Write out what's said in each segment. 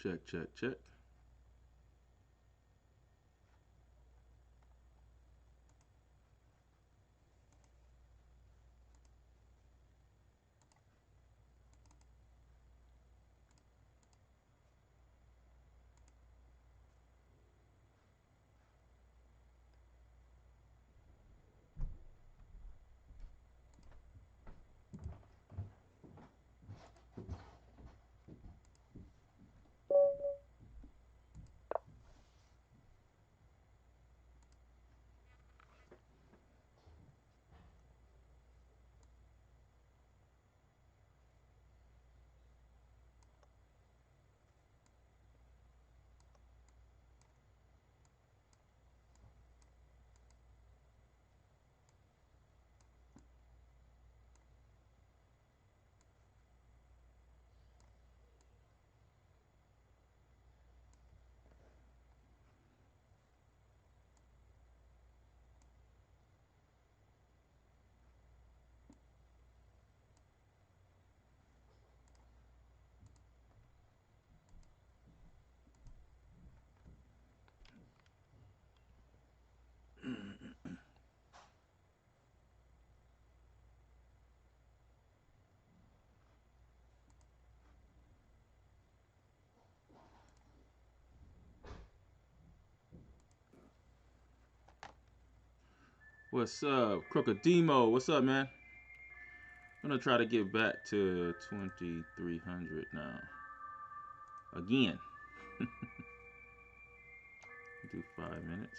Check, check, check. What's up, Crocodemo? What's up, man? I'm gonna try to get back to 2300 now. Again. Do 5 minutes.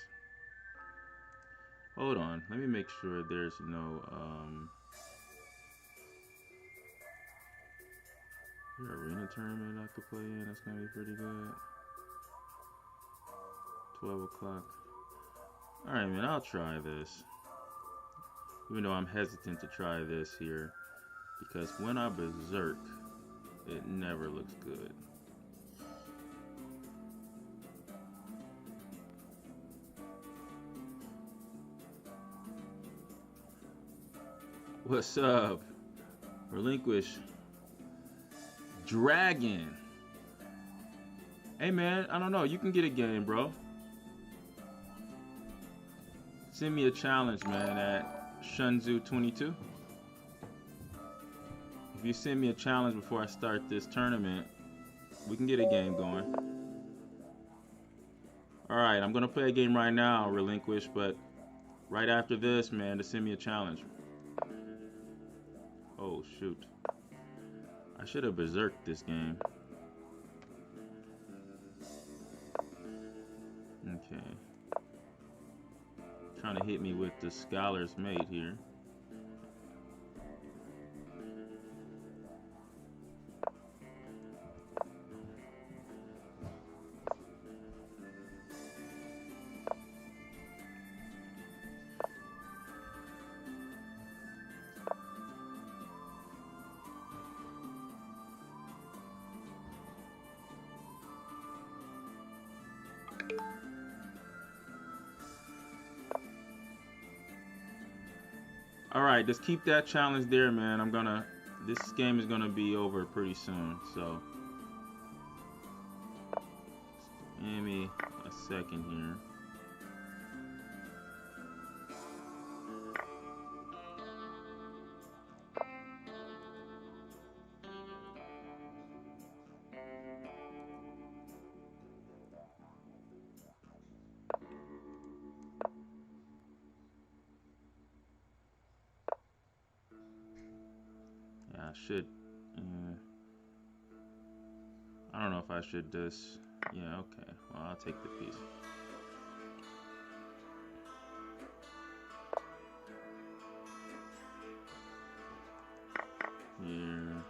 Hold on. Let me make sure there's no arena tournament I could play in. That's gonna be pretty good. 12 o'clock. Alright, man, I'll try this. Even though I'm hesitant to try this here. Because when I berserk, it never looks good. What's up? Relinquish. Dragon. Hey, man, I don't know. You can get a game, bro. Send me a challenge, man, at Shunzu22. If you send me a challenge before I start this tournament, we can get a game going. Alright, I'm going to play a game right now, Relinquish, but right after this, man, to send me a challenge. Oh, shoot. I should have berserked this game. Okay. Trying to hit me with the Scholar's Mate here. Alright, just keep that challenge there, man. This game is gonna be over pretty soon, so give me a second here. Yeah, I should. I don't know if I should just. Yeah, okay. Well, I'll take the piece. Here.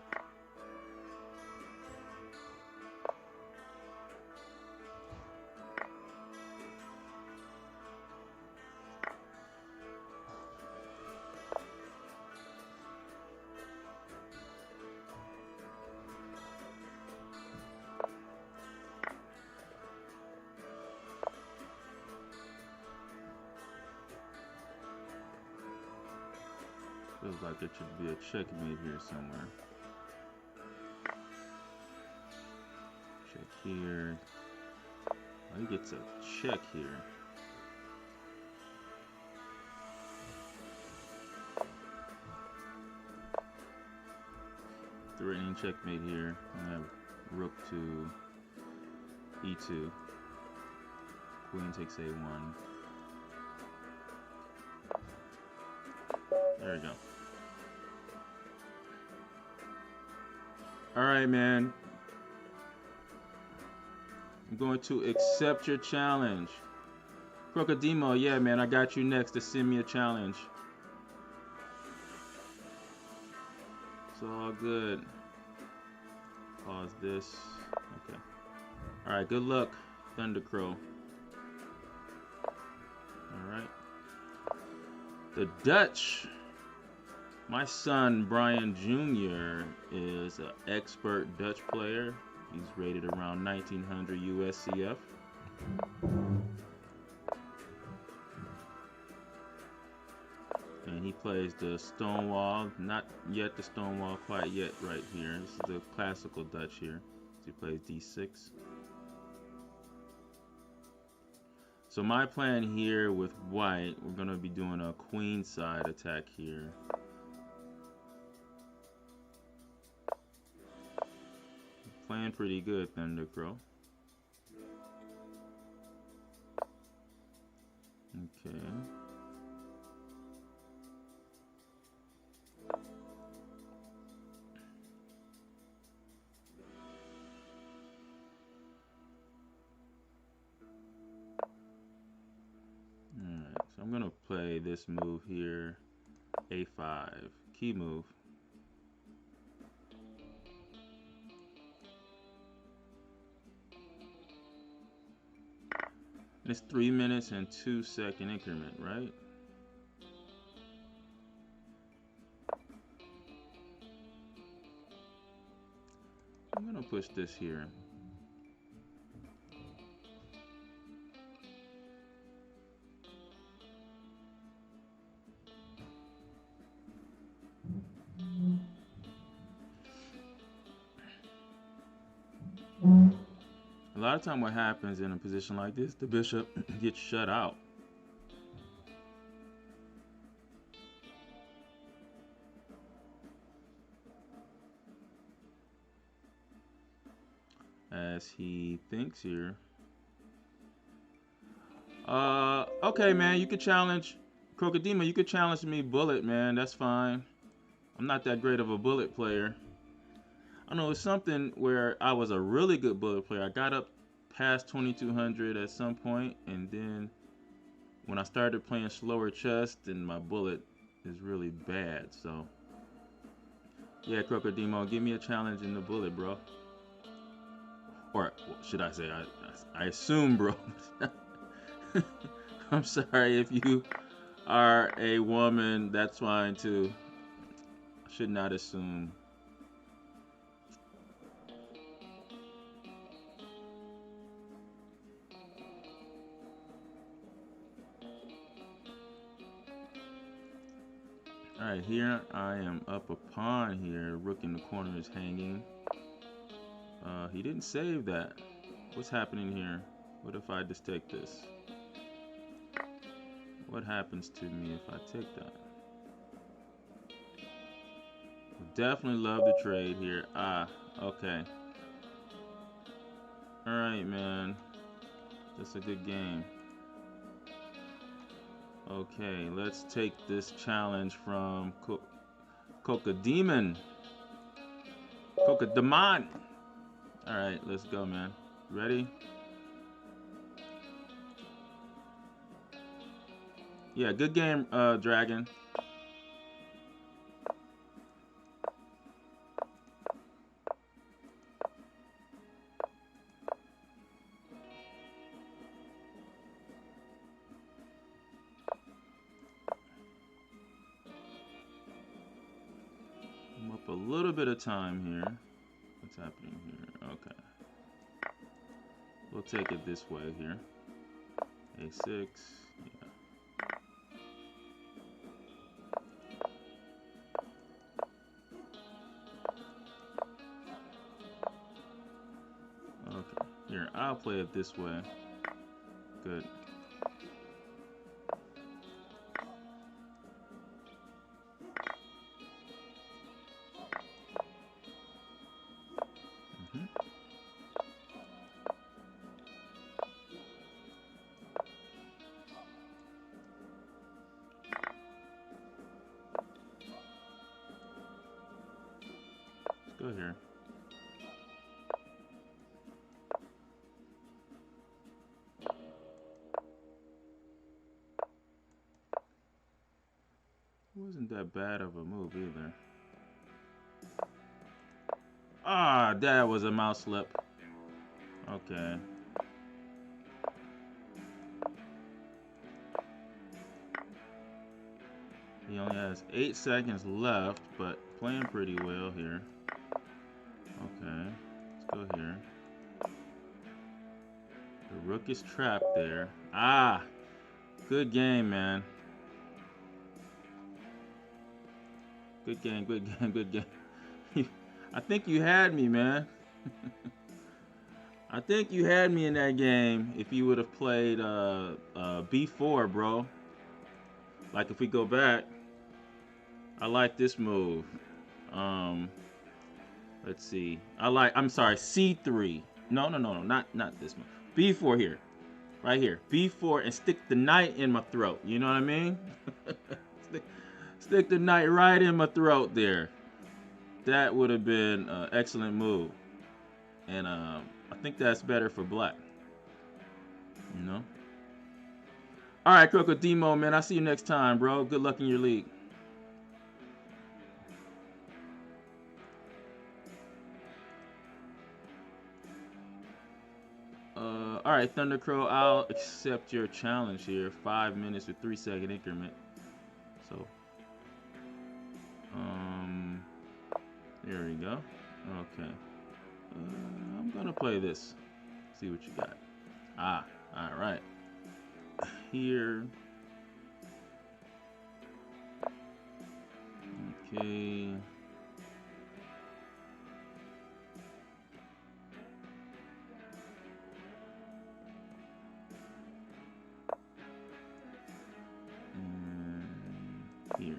Feels like there should be a checkmate here somewhere. Check here. Oh, he gets a check here. Threatening checkmate here. I have rook to e2. Queen takes a1. There we go. Alright, man. I'm going to accept your challenge. Crocodemo, yeah, man, I got you next to send me a challenge. It's all good. Pause this. Okay. Alright, good luck, Thundercrow. Alright. The Dutch. My son, Brian Jr., is an expert Dutch player. He's rated around 1900 USCF. And he plays the Stonewall. Not yet the Stonewall quite yet right here. This is the classical Dutch here. So he plays D6. So my plan here with white, we're going to be doing a queen side attack here. Playing pretty good, Thundercrow. Okay. Alright, so I'm going to play this move here. A5. Key move. It's 3 minutes and 2 second increment, right? I'm gonna push this here. A lot of time what happens in a position like this, the bishop gets shut out. As he thinks here. Okay, man, you could challenge Crocodemo, you could challenge me bullet, man. That's fine. I'm not that great of a bullet player. I know it's something where I was a really good bullet player. I got up past 2200 at some point, and then when I started playing slower chess, then my bullet is really bad. So yeah, Crocodemo, give me a challenge in the bullet, bro. Or should I say, I assume, bro. I'm sorry if you are a woman, that's fine too. I should not assume. Alright, here I am up a pawn here. Rook in the corner is hanging. He didn't save that. What's happening here? What if I just take this? What happens to me if I take that? Definitely love the trade here. Ah, okay. Alright, man. That's a good game. Okay, let's take this challenge from Cocodemon. Cocodemon. Alright, let's go, man. Ready? Yeah, good game, Dragon. I'm up a little bit of time here. What's happening here? Okay. We'll take it this way here. A6. Yeah. Okay. I'll play it this way. Good. Let's go here. Wasn't that bad of a move either. Ah, that was a mouse slip. Okay. He only has 8 seconds left, but playing pretty well here. Okay, let's go here. The rook is trapped there. Ah, good game, man. Good game, good game, good game. I think you had me, man. I think you had me in that game if you would have played B4, bro. Like if we go back, I like this move. Let's see. I'm sorry, C3. No, not this one. B4 here. Right here. B4 and stick the knight in my throat. You know what I mean? stick the knight right in my throat there. That would have been an excellent move. And I think that's better for black. You know? Alright, Crocodemo, man. I'll see you next time, bro. Good luck in your league. Alright, Thundercrow, I'll accept your challenge here. 5 minutes with 3-second increment. So, there we go. Okay. I'm gonna play this. See what you got. Ah, alright. Here. Okay. Here.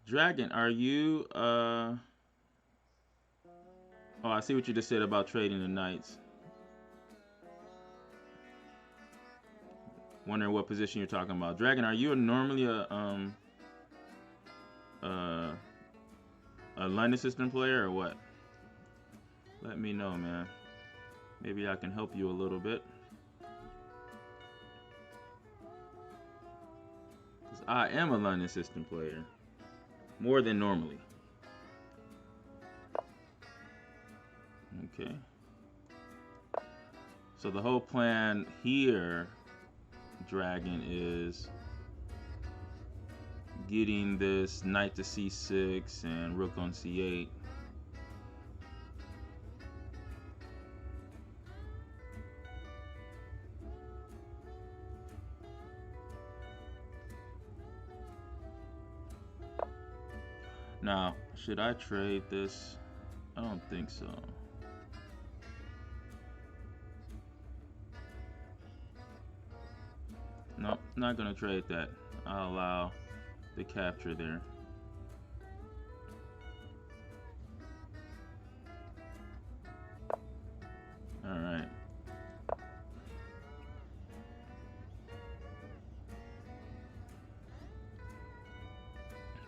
Dragon, are you oh, I see what you just said about trading the knights. Wondering what position you're talking about. Dragon, are you normally a London system player or what? Let me know, man. Maybe I can help you a little bit. Because I am a London system player. More than normally. Okay. So the whole plan here, Dragon, is getting this knight to c6 and rook on c8. Now, should I trade this? I don't think so. Nope, not gonna trade that. I'll allow the capture there. All right.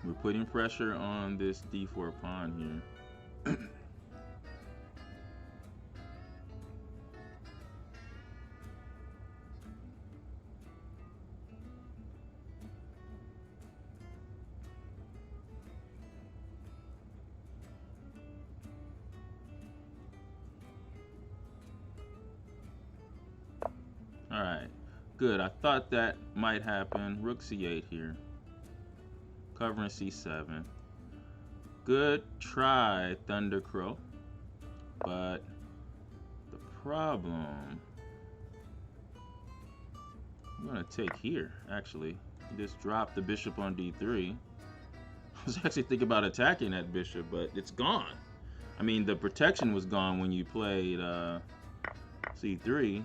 We're putting pressure on this d4 pawn here. Alright, good. I thought that might happen. Rook c8 here. Covering c7. Good try, Thundercrow. But the problem I'm gonna take here, actually. Just drop the bishop on d3. I was actually thinking about attacking that bishop, but it's gone. I mean, the protection was gone when you played c3.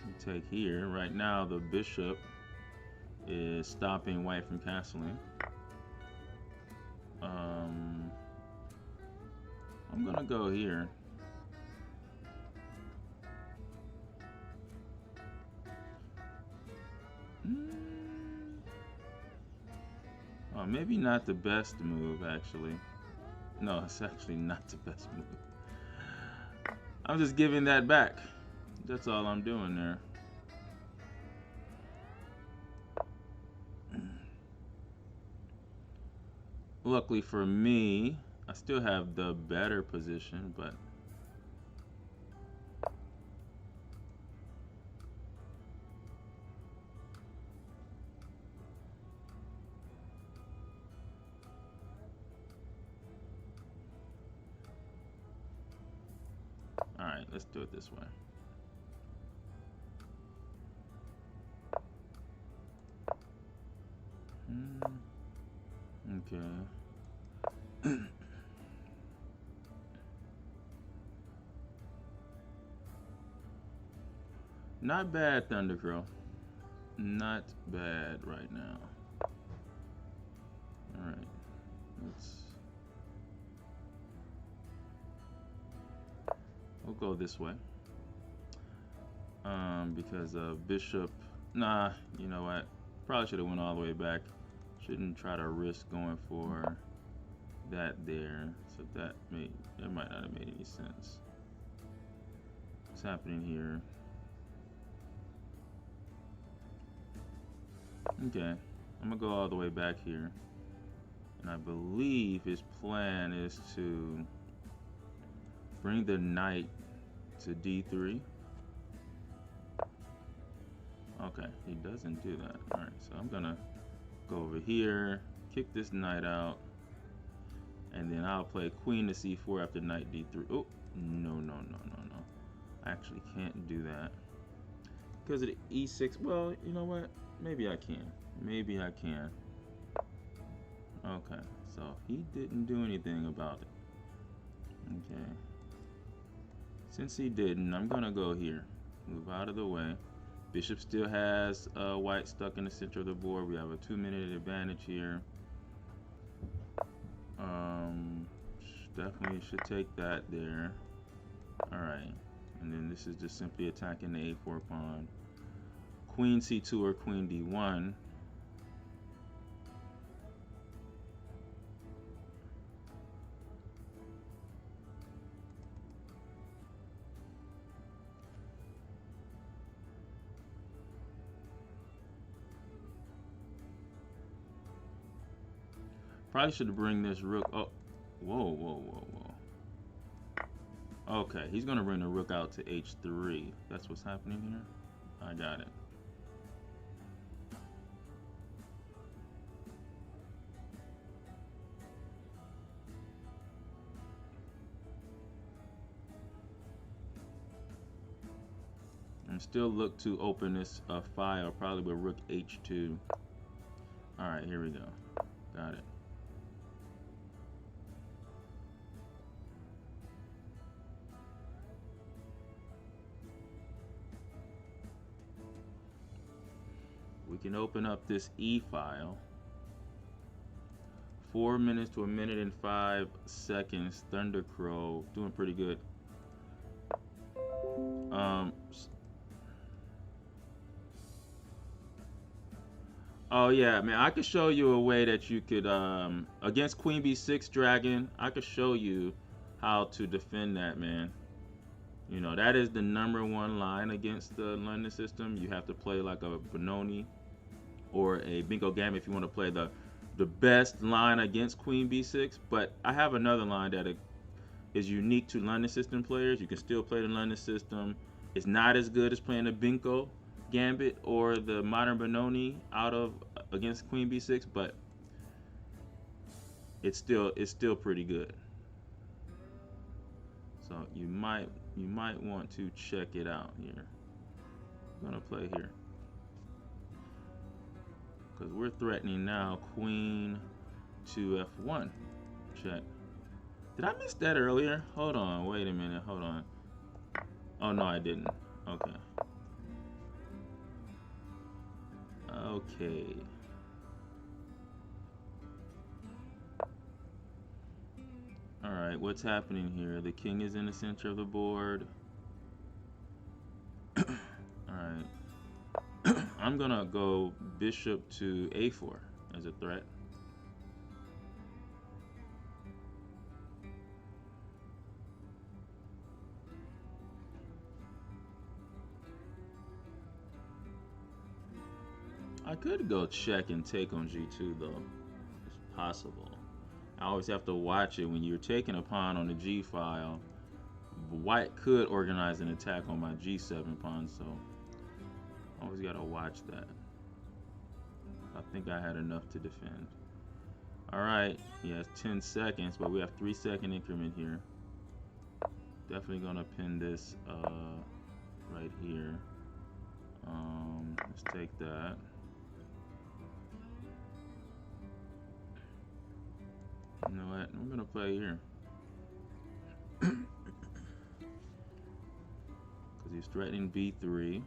You take here. Right now, the bishop is stopping white from castling. I'm gonna go here. Oh, maybe not the best move, actually. No, it's actually not the best move. I'm just giving that back. That's all I'm doing there. Luckily for me, I still have the better position, but all right, let's do it this way. Okay. Not bad, Thundercrow. Not bad right now. All right, we'll go this way. Because bishop. Nah, you know what? Probably should have went all the way back. Shouldn't try to risk going for that there. So that might not have made any sense. What's happening here? Okay, I'm gonna go all the way back here. And I believe his plan is to bring the knight to d3. Okay, he doesn't do that. All right, so I'm gonna go over here, kick this knight out, and then I'll play queen to c4 after knight d3. Oh, no. I actually can't do that because of the e6. Well, you know what? Maybe I can. Okay, so he didn't do anything about it. Okay. Since he didn't, I'm gonna go here. Move out of the way. Bishop still has white stuck in the center of the board. We have a 2-minute advantage here. Definitely should take that there. Alright. And then this is just simply attacking the a4 pawn. Queen c2 or queen d1. Probably should bring this rook. Oh, whoa. Okay, he's gonna bring the rook out to h3. That's what's happening here. I got it. And still look to open this file, probably with rook h2. All right, here we go. Got it. We can open up this E file. 4 minutes to 1 minute and 5 seconds. Thundercrow doing pretty good. Oh yeah, man, I could show you a way that you could against Queen B6 Dragon. I could show you how to defend that, man. You know, that is the #1 line against the London system. You have to play like a Benoni or a Bingo Gambit if you want to play the best line against Queen B6. But I have another line that is unique to London system players. You can still play the London system. It's not as good as playing the Bingo Gambit or the modern Benoni against Queen B6, but it's still pretty good. So you might you might want to check it out here. I'm gonna play here because we're threatening now queen to f1. Check. Did I miss that earlier? Hold on, wait a minute, hold on. Oh no, I didn't. Okay. Okay. Alright, what's happening here? The king is in the center of the board. Alright. I'm gonna go bishop to a4 as a threat. I could go check and take on g2 though. It's possible. I always have to watch it when you're taking a pawn on the g file. White could organize an attack on my g7 pawn, so always gotta watch that. I think I had enough to defend. Alright, he has 10 seconds, but we have 3-second increment here. Definitely gonna pin this right here. Let's take that. You know what? I'm gonna play here. Because he's threatening b3.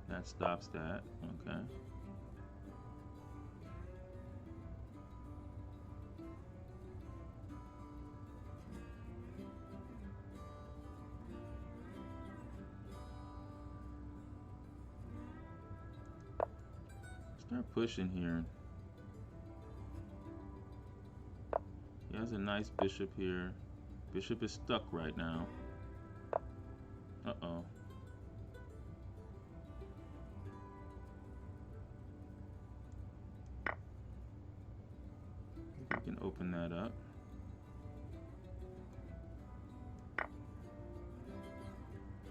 That stops that. Okay. Start pushing here. He has a nice bishop here. Bishop is stuck right now. Uh-oh. We can open that up.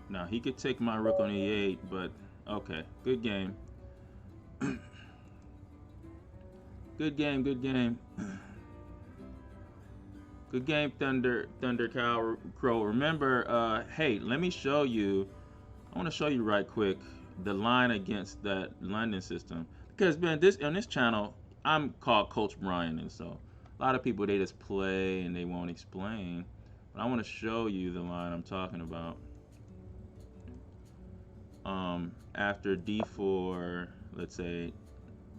Now, he could take my rook on e8, but okay. Good game. Good game, good game. Good game, Thunder Crow. Remember, hey, let me show you. I want to show you right quick the line against that London system. Because, man, on this channel, I'm called Coach Brian, and so a lot of people, they just play and they won't explain. But I want to show you the line I'm talking about. After d4, let's say,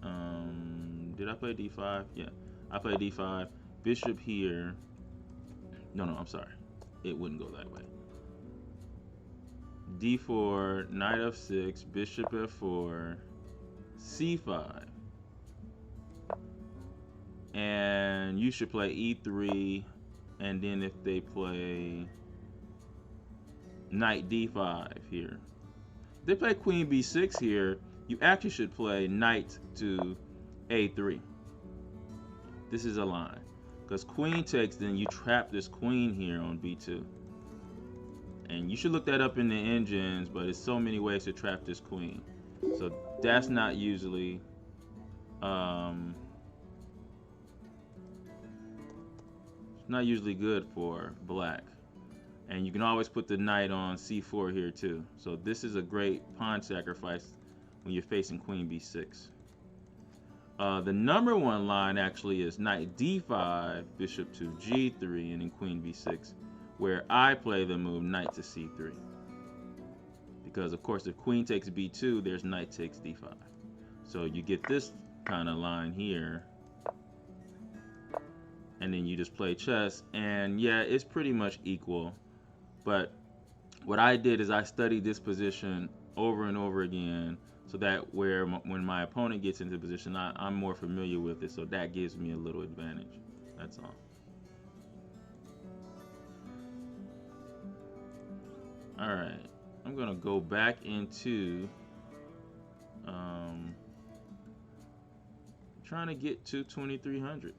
did I play d5? Yeah, I played d5. Bishop here. No, I'm sorry. It wouldn't go that way. d4, knight f6, bishop f4, c5. And you should play e3, and then if they play knight d5 here. If they play queen b6 here, you actually should play knight to a3. This is a line. Because queen takes, then you trap this queen here on b2. And you should look that up in the engines, but there's so many ways to trap this queen. So that's not usually it's not usually good for black. And you can always put the knight on c4 here too. So this is a great pawn sacrifice when you're facing queen b6. The number one line actually is knight d5, bishop to g3, and then queen b6, where I play the move knight to c3. Because of course if queen takes b2, there's knight takes d5. So you get this kind of line here, and then you just play chess, and yeah, it's pretty much equal. But what I did is I studied this position over and over again, so that when my opponent gets into position, I'm more familiar with it, so that gives me a little advantage. That's all. All right, I'm gonna go back into trying to get to 2300.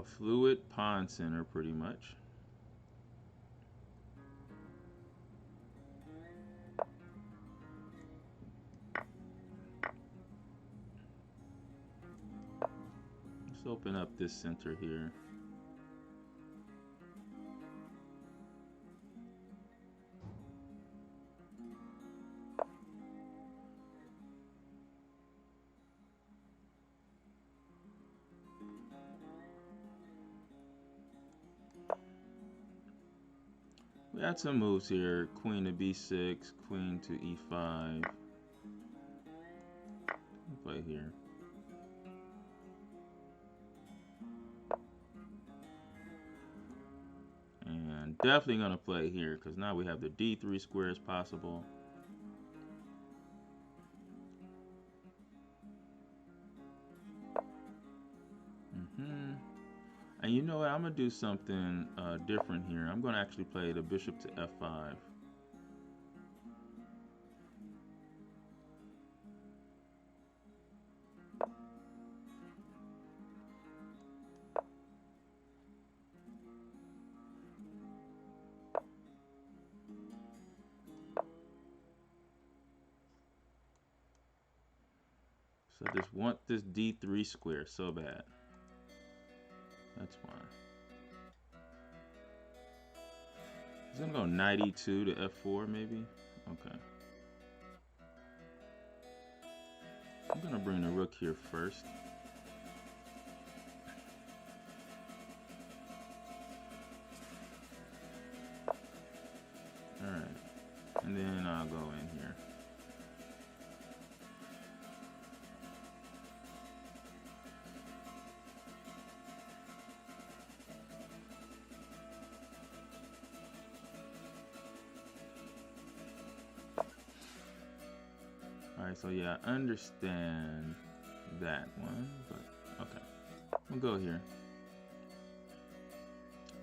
fluid pawn center, pretty much. Let's open up this center here. We had some moves here. Queen to b6, queen to e5. We'll play here. And definitely going to play here because now we have the d3 squares possible. And you know what? I'm going to do something different here. I'm going to actually play the bishop to f5. So I just want this d3 square so bad. That's fine. He's gonna go knight e2 to f4 maybe? Okay. I'm gonna bring the rook here first. Alright. And then I'll go in here. Alright, so yeah, I understand that one, but okay. We'll go here.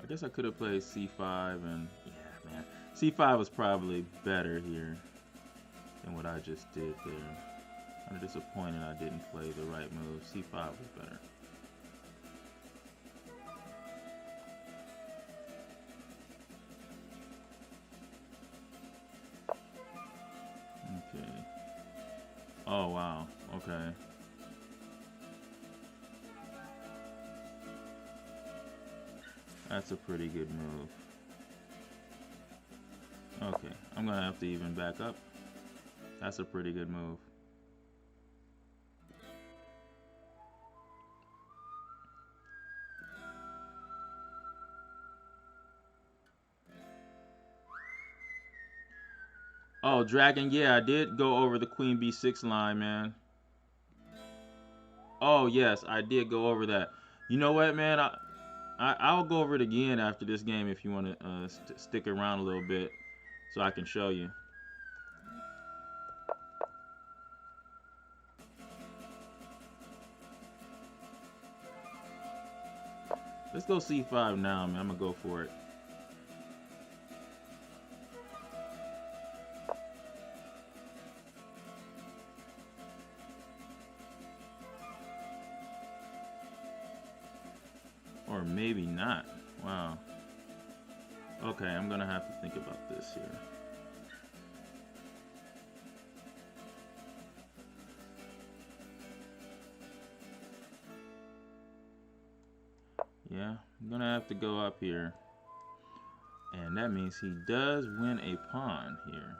I guess I could have played c5 and yeah, man. c5 was probably better here than what I just did there. I'm disappointed I didn't play the right move. c5 was better. Okay. Oh, wow. Okay. That's a pretty good move. Okay, I'm gonna have to even back up. That's a pretty good move. Oh, Dragon, yeah, I did go over the queen b6 line, man. Oh, yes, I did go over that. You know what, man? I'll go over it again after this game if you want to stick around a little bit so I can show you. Let's go c5 now, man. I'm going to go for it. Or maybe not. Wow. Okay, I'm gonna have to think about this here. Yeah, I'm gonna have to go up here. And that means he does win a pawn here.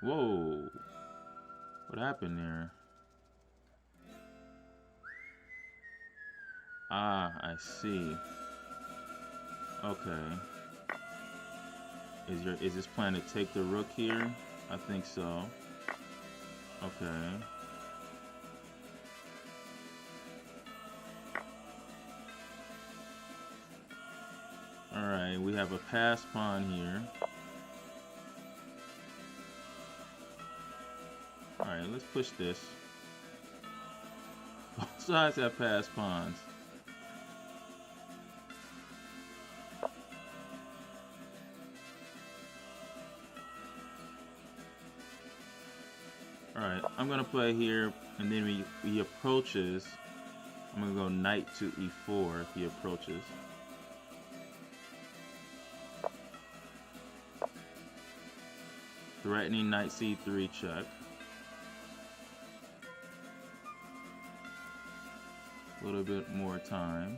Whoa. What happened there? Ah, I see. Okay. Is this plan to take the rook here? I think so. Okay. Alright, we have a pass pawn here. Alright, let's push this. Both sides have passed pawns. I'm gonna play here, and then he approaches. I'm gonna go knight to e4 if he approaches. Threatening knight c3 check. A little bit more time.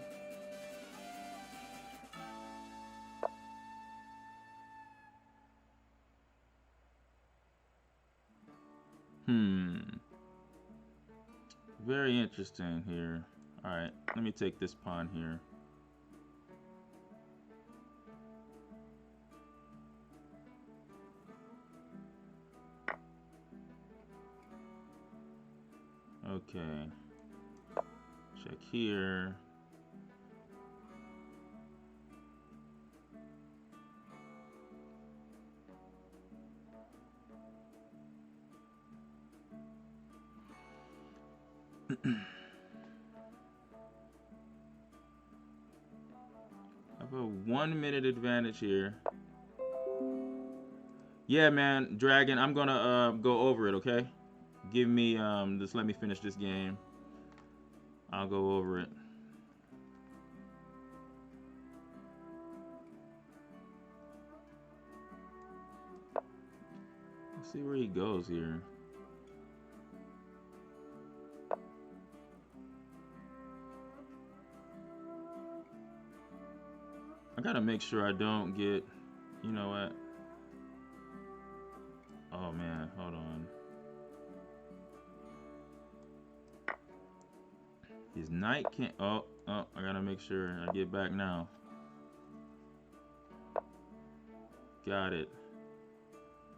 Very interesting here. Alright, let me take this pawn here. Okay. Check here. I have a 1 minute advantage here. Yeah, man, Dragon, I'm gonna go over it, okay? Give me just let me finish this game. I'll go over it. Let's see where he goes here. I gotta make sure I don't get, you know what? Oh man, hold on. His knight can't, oh, I gotta make sure I get back now. Got it.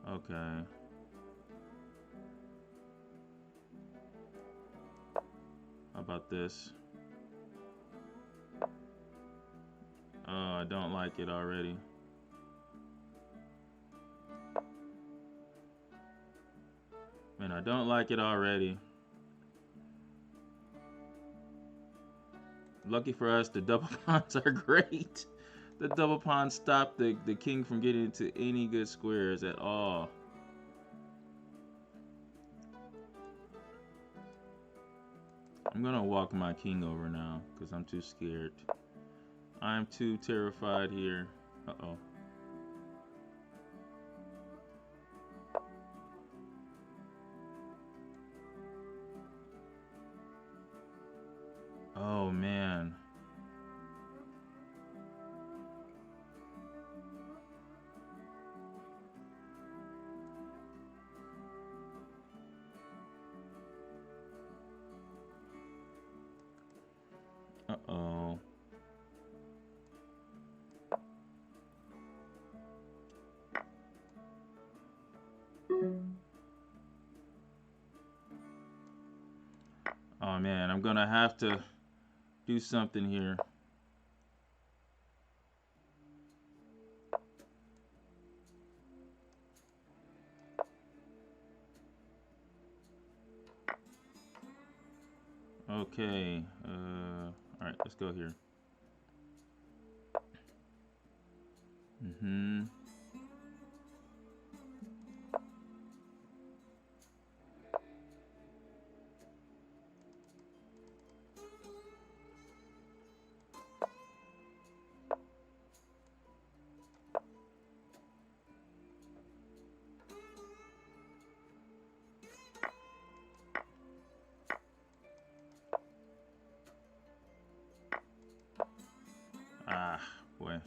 Okay. How about this? Oh, I don't like it already. Man, I don't like it already. Lucky for us, the double pawns are great. The double pawns stop the king from getting into any good squares at all. I'm gonna walk my king over now because I'm too scared. I'm too terrified here. Uh-oh. Oh, man. Uh-oh. Oh, man, I'm gonna have to do something here. Okay. All right, let's go here. Ah, boy.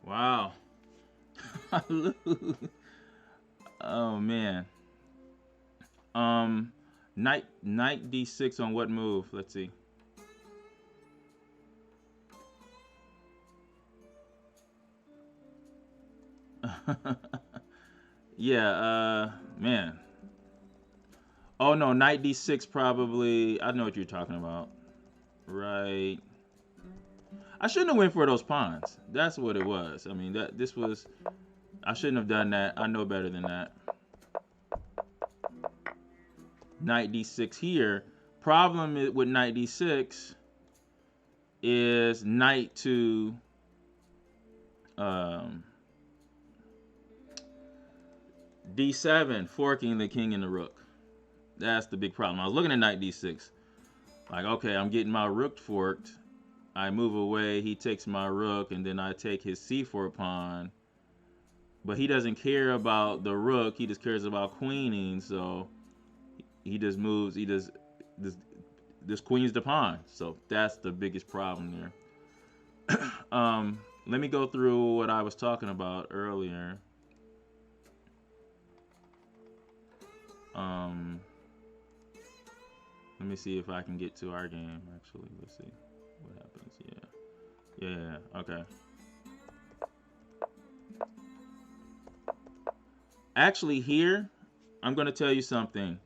Wow. I lose. Oh man. Knight d6 on what move? Let's see. Yeah, man. Oh no, knight d6 probably. I know what you're talking about. Right. I shouldn't have went for those pawns. That's what it was. I mean, this was. I shouldn't have done that. I know better than that. Knight d6 here Problem with knight d6 is knight to d7, forking the king and the rook. That's the big problem. I was looking at knight d6. Like, okay, I'm getting my rook forked. I move away, he takes my rook, and then I take his c4 pawn. But he doesn't care about the rook, he just cares about queening, so he just moves, this queen's the pawn. So that's the biggest problem there. Let me go through what I was talking about earlier. Let me see if I can get to our game, actually. Let's see what happens. Yeah, okay. Actually, here, I'm going to tell you something.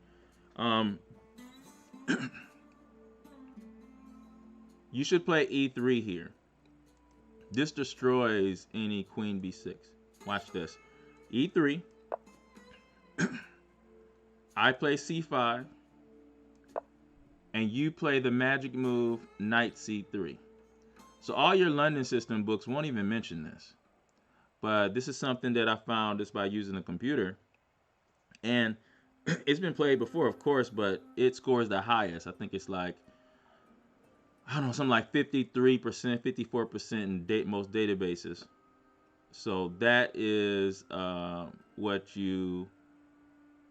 You should play e3 here. This destroys any queen b6. Watch this. e3. I play c5. And you play the magic move knight c3. So all your London system books won't even mention this. But this is something that I found just by using the computer. And it's been played before, of course, but it scores the highest. I think it's like, I don't know, something like 53%, 54% in most databases. So that is what you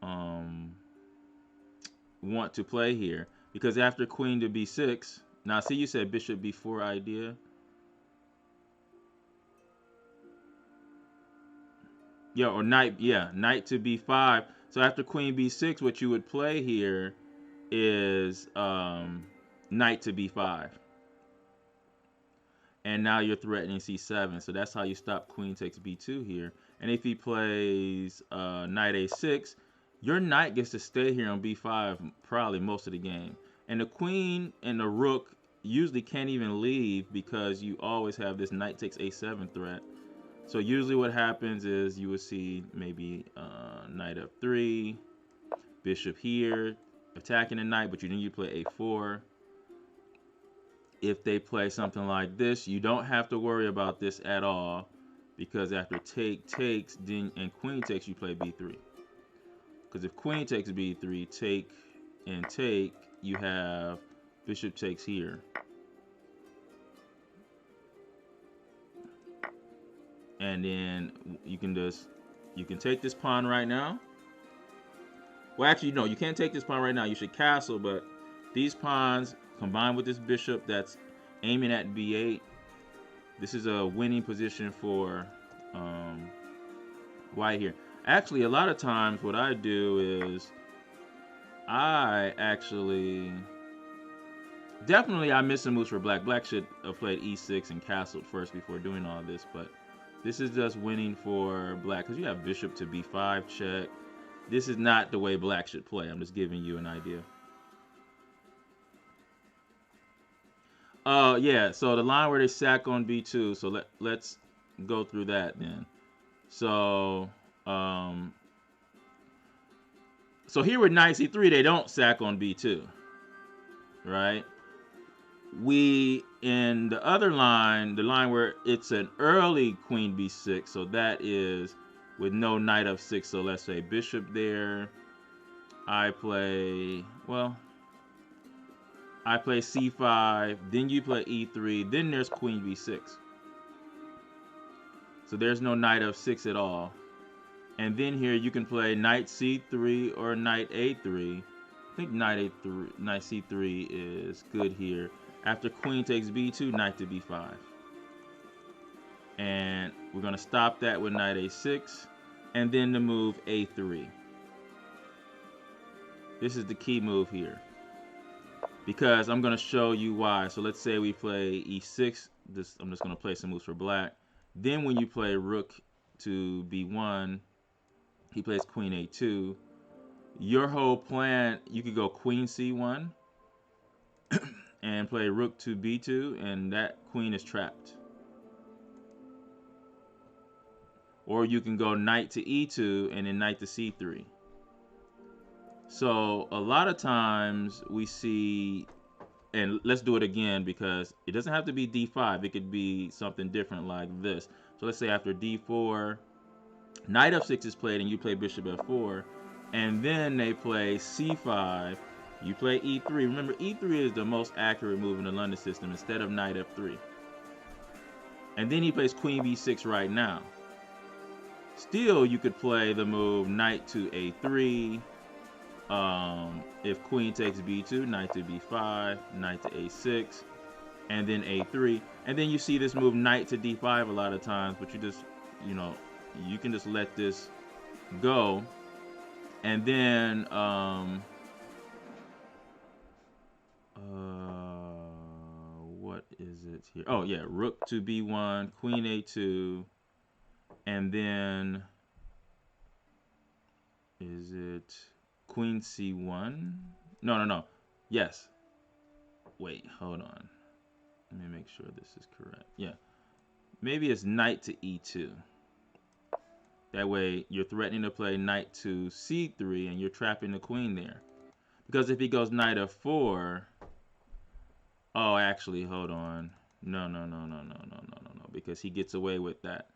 want to play here. Because after queen to b6, now see you said bishop b4 idea. Yeah, or knight to b5. So after queen b6, what you would play here is knight to b5. And now you're threatening c7. So that's how you stop queen takes b2 here. And if he plays knight a6, your knight gets to stay here on b5 probably most of the game. And the queen and the rook usually can't even leave because you always have this knight takes a7 threat. So usually what happens is you would see maybe knight f3, bishop here, attacking the knight, but then you play a4. If they play something like this, you don't have to worry about this at all, because after take takes, then and queen takes, you play b3. Because if queen takes b3, take and take, you have bishop takes here. And then you can take this pawn right now. Well, actually, no, you can't take this pawn right now. You should castle, but these pawns combined with this bishop that's aiming at b8, this is a winning position for white here. Actually, a lot of times what I do is I miss some moves for black. Black should have played e6 and castled first before doing all this, but this is just winning for black because you have bishop to b5 check. This is not the way black should play. I'm just giving you an idea. Yeah, so the line where they sack on b2, so let's go through that then. So so here with knight c3, they don't sack on b2, right? In the other line, the line where it's an early queen b6, so that is with no knight f6, so let's say bishop there. I play c5, then you play e3, then there's queen b6. So there's no knight f6 at all. And then here you can play knight c3 or knight a3. I think knight c3 is good here. After queen takes b2, knight to b5. And we're going to stop that with knight a6. And then the move a3. This is the key move here, because I'm going to show you why. So let's say we play e6. I'm just going to play some moves for black. Then when you play rook to b1, he plays queen a2. Your whole plan, you could go queen c1 and play rook to b2, and that queen is trapped. Or you can go knight to e2 and then knight to c3. So a lot of times we see, and let's do it again because it doesn't have to be d5. It could be something different like this. So let's say after d4, knight f6 is played and you play bishop f4, and then they play c5, you play e3. Remember, e3 is the most accurate move in the London system instead of knight f3. And then he plays queen b6 right now. Still, you could play the move knight to a3. If queen takes b2, knight to b5, knight to a6, and then a3. And then you see this move knight to d5 a lot of times, but you just, you know, you can just let this go. And then what is it here? Oh yeah, rook to b1, queen a2, and then is it queen c1? No. Yes. Wait, hold on. Let me make sure this is correct. Yeah. Maybe it's knight to e2. That way you're threatening to play knight to c3 and you're trapping the queen there. Because if he goes knight f4, oh, actually, hold on. No, because he gets away with that.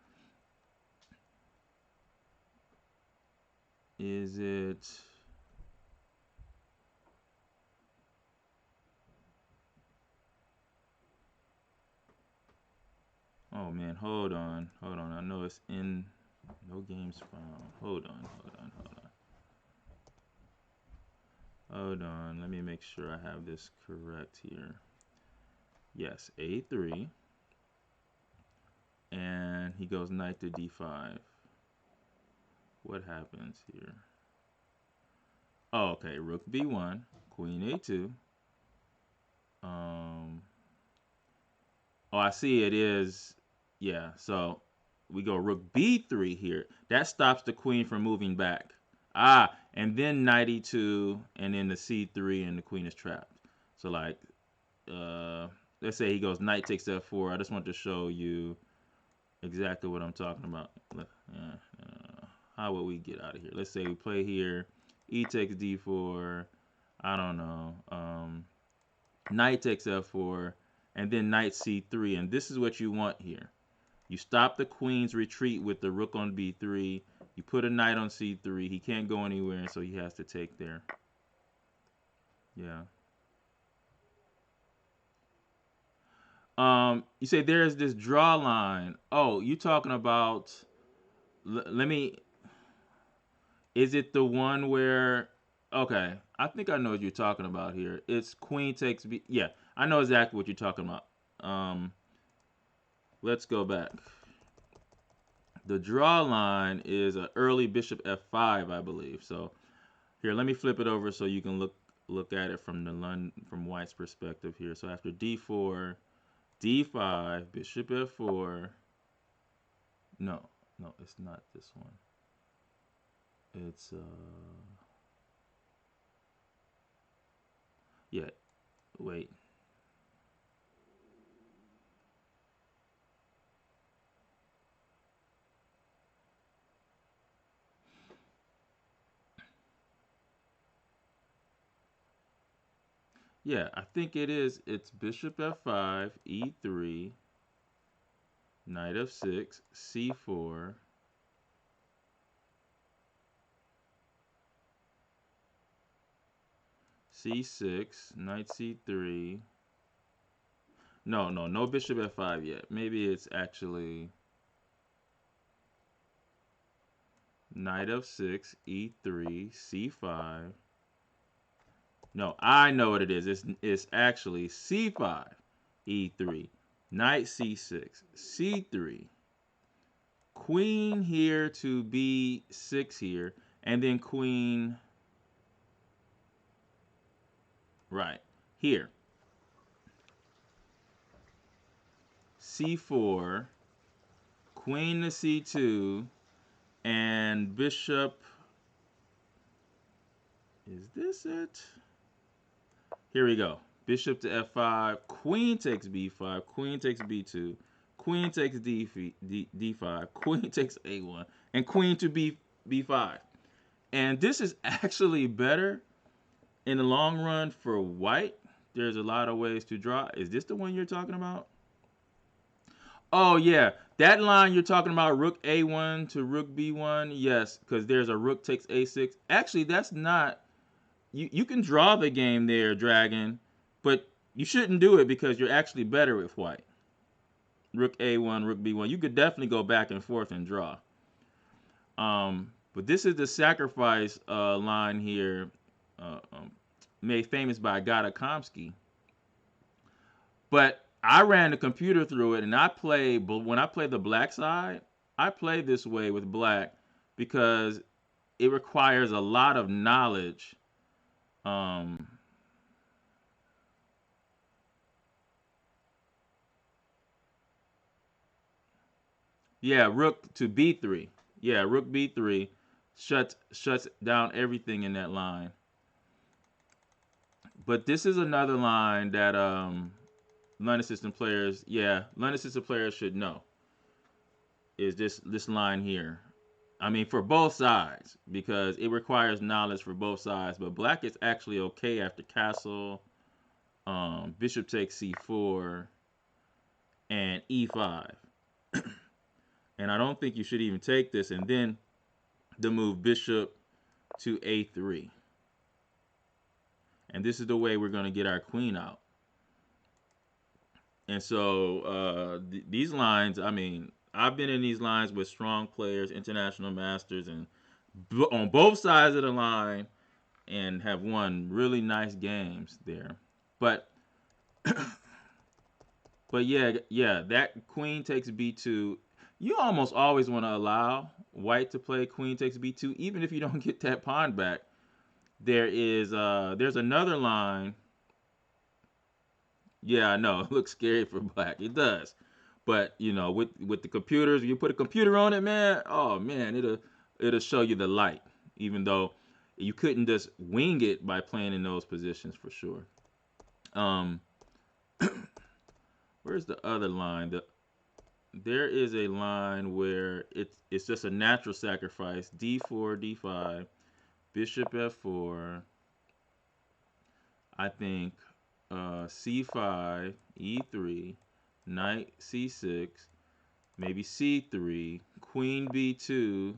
Is it... Oh, man, hold on. I know it's in no games found. Hold on. Let me make sure I have this correct here. Yes, a3. And he goes knight to d5. What happens here? Oh, okay, rook b1, queen a2. Oh, I see it is, yeah, so we go rook b3 here. That stops the queen from moving back. Ah, and then knight e2, and then the c3, and the queen is trapped. So, like, let's say he goes knight takes f4. I just want to show you exactly what I'm talking about. How will we get out of here? Let's say we play here, e takes d4, I don't know, knight takes f4, and then knight c3, and this is what you want here. You stop the queen's retreat with the rook on b3, you put a knight on c3, he can't go anywhere, and so he has to take there. Yeah. You say there's this draw line. Oh, you talking about, let me, is it the one where, okay, I think I know what you're talking about here. It's queen takes b, yeah, I know exactly what you're talking about. Let's go back. The draw line is an early bishop f5, I believe. So here, let me flip it over so you can look at it from from White's perspective here. So after d4, d5, bishop f4. No, it's not this one. It's yeah. Wait. Yeah, I think it is. It's bishop f5, e3, knight f6, c4. c6, knight c3. No bishop f5 yet. Maybe it's actually knight f6, e3, c5. No, I know what it is. It's actually c5, e3, knight c6, c3, queen here to b6 here, and then queen right here. c4, queen to c2, and bishop. Is this it? Here we go. Bishop to f5, queen takes b5, queen takes b2, queen takes d5, queen takes a1, and queen to b5. And this is actually better in the long run for white. There's a lot of ways to draw. Is this the one you're talking about? Oh yeah, that line you're talking about, rook a1 to rook b1. Yes, because there's a rook takes a6. Actually, that's not. You can draw the game there, Dragon, but you shouldn't do it because you're actually better with white. Rook a1, rook b1. You could definitely go back and forth and draw. But this is the sacrifice line here, made famous by Gadakomsky. But I ran the computer through it, and I played. But when I play the black side, I play this way with black because it requires a lot of knowledge. Um, yeah, rook to b3. Yeah, rook b3 shuts down everything in that line. But this is another line that London system players, yeah, London system players should know. Is this line here? I mean, for both sides because it requires knowledge for both sides. But black is actually okay after castle, bishop takes c4, and e5. And I don't think you should even take this. And then the move bishop to a3. And this is the way we're going to get our queen out. And so these lines, I mean, I've been in these lines with strong players, international masters, and on both sides of the line, and have won really nice games there. But but yeah, that queen takes b2. You almost always want to allow white to play queen takes b2, even if you don't get that pawn back. There's another line. Yeah, I know. It looks scary for black. It does. But with the computers, you put a computer on it, man. Oh man, it'll show you the light. Even though you couldn't just wing it by playing in those positions for sure. Um, where's the other line? There is a line where it's just a natural sacrifice. D4, D5, Bishop F4. I think C5, E3, Knight C6, maybe C3, Queen B2.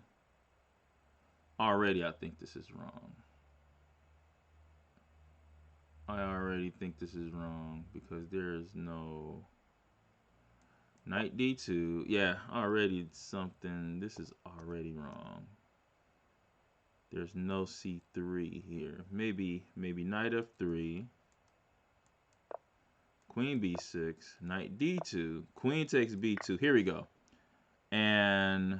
Already, I think this is wrong. I already think this is wrong because there is no Knight D2. Yeah, already something. This is already wrong. There's no C3 here. Maybe Knight F3. Queen B6, Knight D2, Queen takes B2. Here we go. And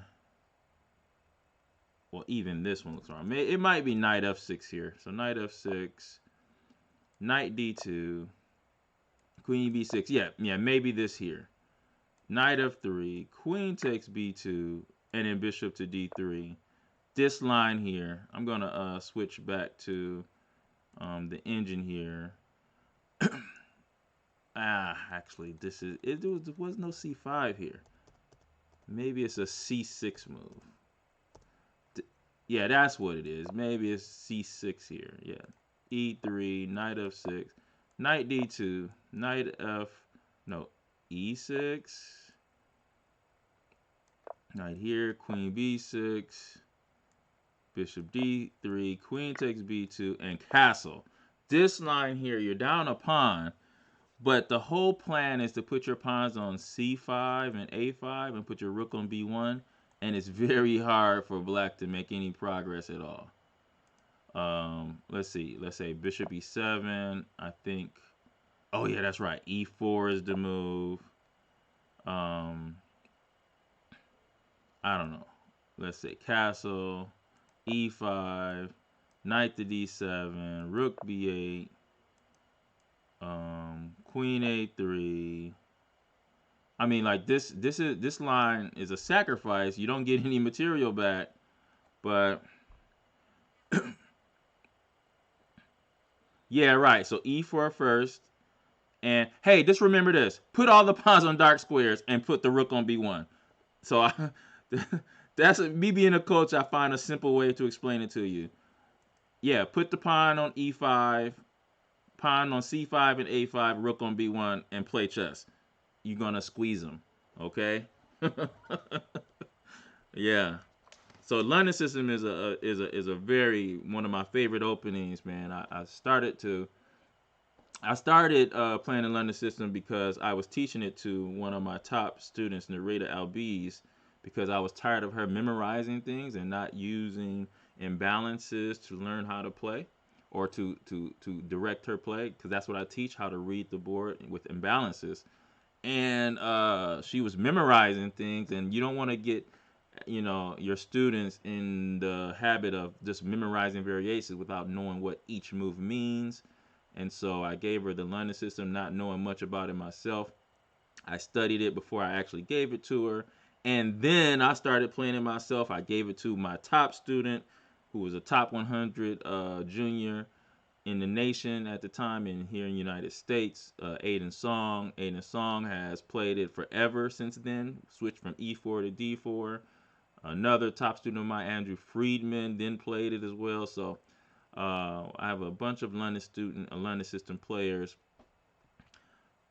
well, even this one looks wrong. It might be Knight F6 here. So Knight F6, Knight D2, Queen B6. Yeah, maybe this here. Knight F3, Queen takes B2, and then Bishop to D3. This line here, I'm gonna switch back to the engine here. Actually, there was no C5 here. Maybe it's a C6 move. Yeah, that's what it is. Maybe it's C6 here. Yeah. E3, Knight F6, Knight D2, Knight F, no, E6. Knight here, Queen B6, Bishop D3, Queen takes B2, and castle. This line here, you're down a pawn. But the whole plan is to put your pawns on c5 and a5 and put your rook on b1. And it's very hard for black to make any progress at all. Let's see. Let's say bishop e7. I think. Oh, yeah, that's right. e4 is the move. I don't know. Let's say castle, e5, knight to d7, rook b8. Queen a3. I mean, like this line is a sacrifice. You don't get any material back, but yeah, right. So e4 first, and hey, just remember this: put all the pawns on dark squares and put the rook on b1. So That's me being a coach. I find a simple way to explain it to you. Yeah, put the pawn on e5, pawn on c5 and a5, rook on b1, and play chess. You're gonna squeeze them. Okay. Yeah. So London System is a very one of my favorite openings, man. I started playing the London System because I was teaching it to one of my top students, Narita Albiz, because I was tired of her memorizing things and not using imbalances to learn how to play or to direct her play, because that's what I teach, how to read the board with imbalances. And she was memorizing things, and you don't want to get your students in the habit of just memorizing variations without knowing what each move means. And so I gave her the London System, not knowing much about it myself. I studied it before I actually gave it to her, and then I started playing it myself. I gave it to my top student, who was a top 100 junior in the nation at the time, and here in the United States, Aiden Song. Aiden Song has played it forever since then, switched from E4 to D4. Another top student of mine, Andrew Friedman, then played it as well. So I have a bunch of London System players.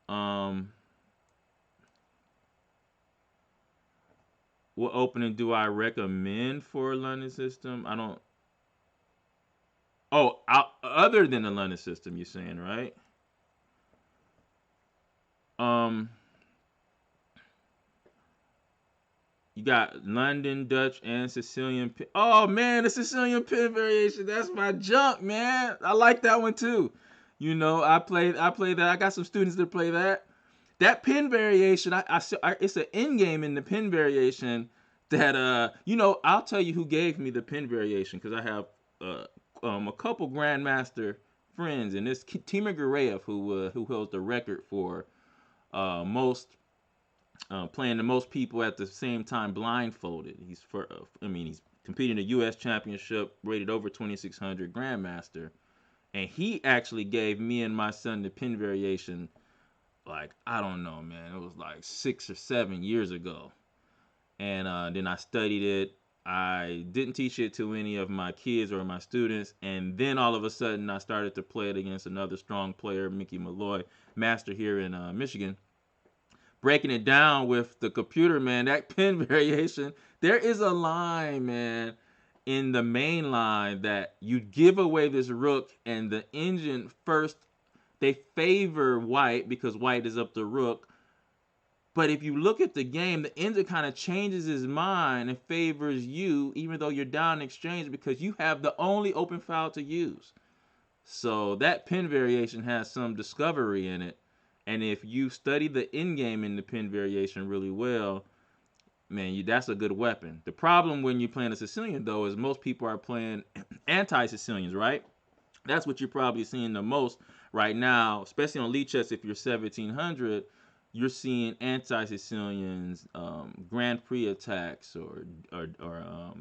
Um, what opening do I recommend for London System? I don't. Oh, other than the London System, you're saying, right? Um, you got London, Dutch, and Sicilian. Oh man, the Sicilian pin variation. That's my junk, man. I like that one too. I play that. I got some students that play that. That pin variation, it's an end game in the pin variation that I'll tell you who gave me the pin variation, because I have a couple grandmaster friends, and this Timur Gureyev, who holds the record for most playing the most people at the same time blindfolded. He's competing in a U.S. championship, rated over 2600 grandmaster, and he actually gave me and my son the pin variation, like, I don't know, man. It was like 6 or 7 years ago. And then I studied it. I didn't teach it to any of my kids or my students. And then all of a sudden, I started to play it against another strong player, Mickey Malloy, master here in Michigan. Breaking it down with the computer, man, that pin variation, there is a line, man, in the main line that you give away this rook, and the engine first, they favor white because white is up the rook. But if you look at the game, the engine kind of changes his mind and favors you, even though you're down in exchange, because you have the only open file to use. So that pin variation has some discovery in it. And if you study the end game in the pin variation really well, man, that's a good weapon. The problem when you're playing a Sicilian, though, is most people are playing anti-Sicilians, right? That's what you're probably seeing the most right now, especially on Lichess. If you're 1700, you're seeing anti-Sicilians, Grand Prix attacks, or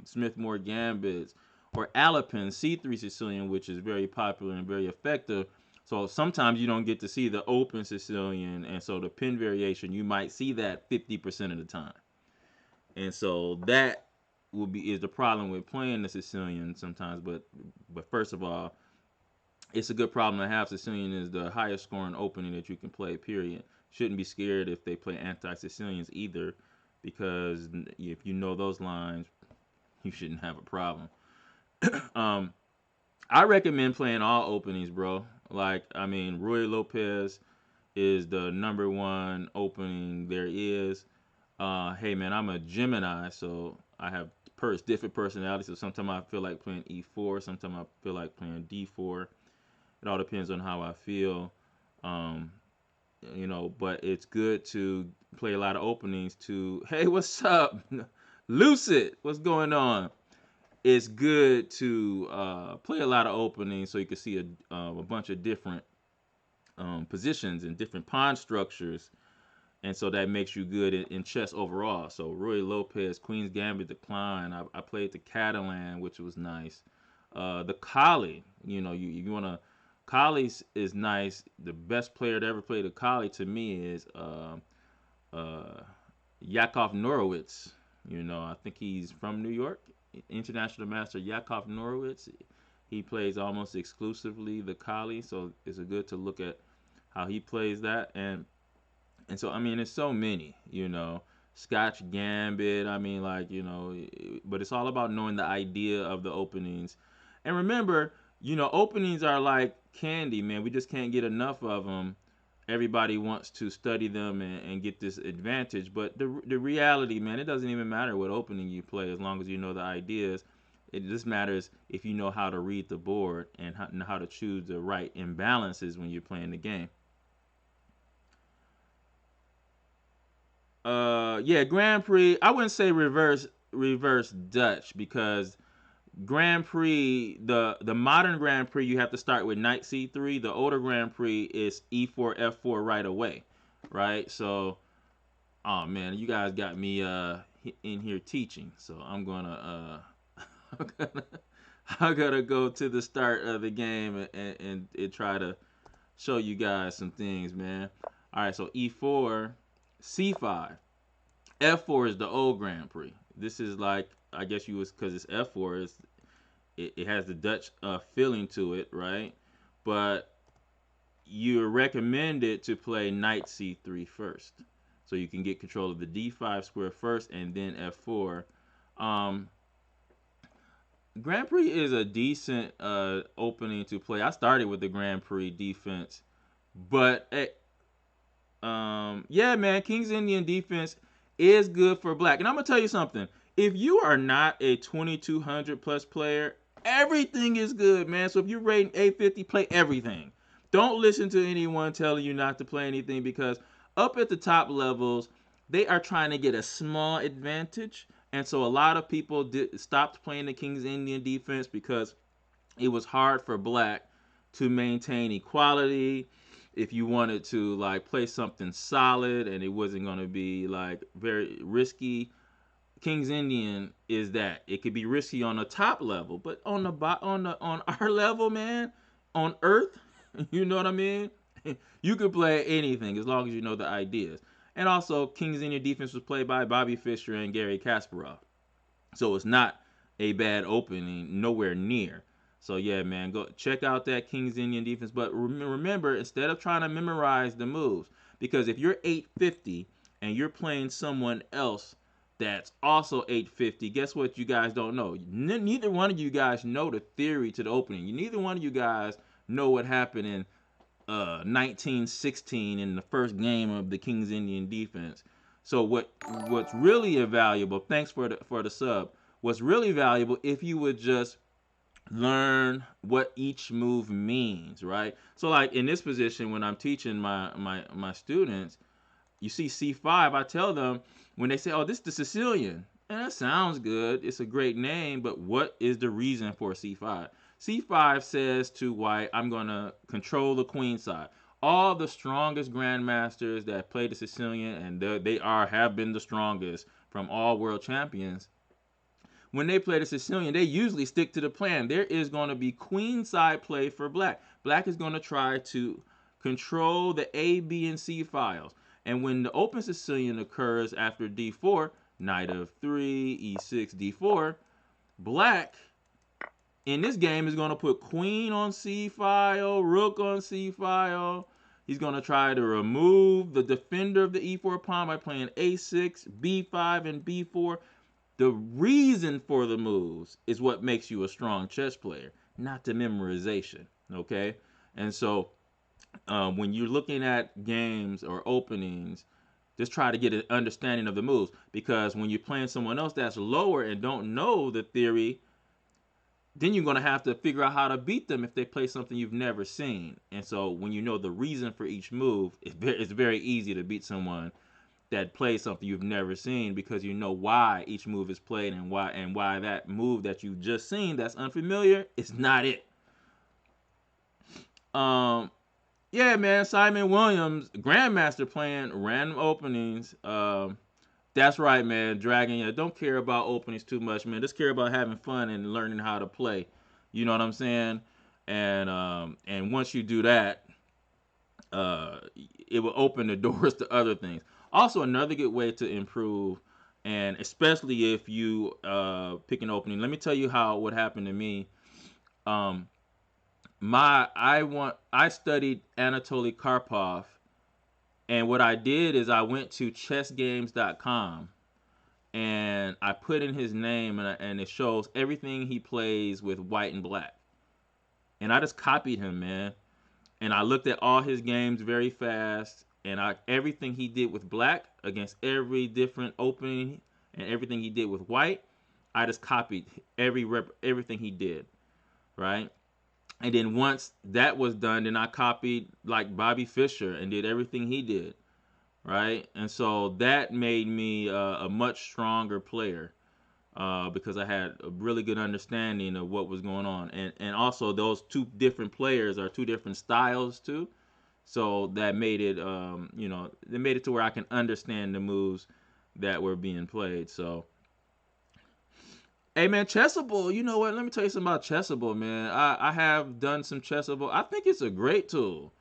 Smith-Morr gambits, or Alapin C3 Sicilian, which is very popular and very effective. So sometimes you don't get to see the open Sicilian, and so the pin variation, you might see that 50% of the time. And so that is the problem with playing the Sicilian sometimes. But first of all, it's a good problem to have. Sicilian is the highest scoring opening that you can play, period. Shouldn't be scared if they play anti-Sicilians either, because if you know those lines, you shouldn't have a problem. um, I recommend playing all openings, bro. Like, I mean, Ruy Lopez is the number one opening there is. Hey, man, I'm a Gemini, so I have different personalities. So sometimes I feel like playing E4, sometimes I feel like playing D4. It all depends on how I feel. Um, but it's good to play a lot of openings to, hey, what's up? Lucid, what's going on? It's good to play a lot of openings so you can see a bunch of different positions and different pawn structures. And so that makes you good in chess overall. So Ruy Lopez, Queen's Gambit Decline. I played the Catalan, which was nice. The Kali, you want to. Kali is nice. The best player to ever play the Kali to me is uh, Yakov Norowitz. You know, I think he's from New York. International Master Yakov Norwitz. He plays almost exclusively the Kali, so it's good to look at how he plays that. And so I mean, it's so many. You know, Scotch Gambit. I mean, like but it's all about knowing the idea of the openings. And remember, openings are like candy, man. We just can't get enough of them. Everybody wants to study them and get this advantage, but the reality, man, it doesn't even matter what opening you play as long as you know the ideas. It just matters if you know how to read the board and how to choose the right imbalances when you're playing the game. Yeah, Grand Prix. I wouldn't say reverse Dutch because Grand Prix, the modern Grand Prix, you have to start with knight c3. The older Grand Prix is e4 f4 right away, right? So, oh man, you guys got me in here teaching, so I'm gonna I'm gonna, I'm gonna go to the start of the game and try to show you guys some things, man. All right, so e4, c5. F4 is the old Grand Prix. This is like, I guess you was, because it's F4, it has the Dutch feeling to it, right? But you're recommended to play knight c3 first, so you can get control of the d5 square first and then f4. Um, Grand Prix is a decent opening to play. I started with the Grand Prix defense, but yeah, man, King's Indian defense is good for black. And I'm gonna tell you something. If you are not a 2200 plus player, everything is good, man. So if you're rating 850, play everything. Don't listen to anyone telling you not to play anything because up at the top levels, they are trying to get a small advantage. And so a lot of people stopped playing the King's Indian defense because it was hard for black to maintain equality. If you wanted to like play something solid and it wasn't going to be like very risky, King's Indian is that. It could be risky on the top level, but on on our level, man, on Earth, you know what I mean? You could play anything as long as you know the ideas. And also, King's Indian defense was played by Bobby Fischer and Gary Kasparov. So it's not a bad opening, nowhere near. So yeah, man, go check out that King's Indian defense. But remember, instead of trying to memorize the moves, because if you're 850 and you're playing someone else that's also 850, guess what? You guys don't know. Neither one of you guys know the theory to the opening. Neither one of you guys know what happened in 1916 in the first game of the King's Indian defense. So what's really valuable? Thanks for the sub. What's really valuable if you would just learn what each move means, right? So like in this position, when I'm teaching my students, you see C5, I tell them when they say, "Oh, this is the Sicilian," and that sounds good. It's a great name, but what is the reason for C5? C5 says to white, "I'm gonna control the queen side." All the strongest grandmasters that play the Sicilian, and they have been the strongest from all world champions, when they play the Sicilian, they usually stick to the plan. There is going to be queen side play for black. Black is going to try to control the A, B, and C files. And when the open Sicilian occurs after D4, knight of 3, E6, D4, black in this game is going to put queen on C file, rook on C file. He's going to try to remove the defender of the E4 pawn by playing A6, B5, and B4. The reason for the moves is what makes you a strong chess player, not the memorization. Okay, and so when you're looking at games or openings, just try to get an understanding of the moves, because when you're playing someone else that's lower and don't know the theory, then you're going to have to figure out how to beat them if they play something you've never seen. And so when you know the reason for each move, it's very easy to beat someone that plays something you've never seen, because you know why each move is played and why that move that you've just seen that's unfamiliar is not it. Um, yeah, man, Simon Williams, Grandmaster, playing random openings. That's right, man. Dragon, yeah, don't care about openings too much, man. Just care about having fun and learning how to play. You know what I'm saying? And once you do that, it will open the doors to other things. Also, another good way to improve and especially if you pick an opening. Let me tell you how what happened to me. Um, I studied Anatoly Karpov, and what I did is I went to chessgames.com and I put in his name, and it shows everything he plays with white and black. And I just copied him, man. And I looked at all his games very fast, and everything he did with black against every different opening, and everything he did with white, I just copied everything he did, right? And then once that was done, then I copied like Bobby Fischer and did everything he did, right? And so that made me a much stronger player because I had a really good understanding of what was going on, and also those two different players are two different styles too. So that made it, it made it to where I can understand the moves that were being played. So, hey man, Chessable, you know what? Let me tell you something about Chessable, man. I have done some Chessable. I think it's a great tool.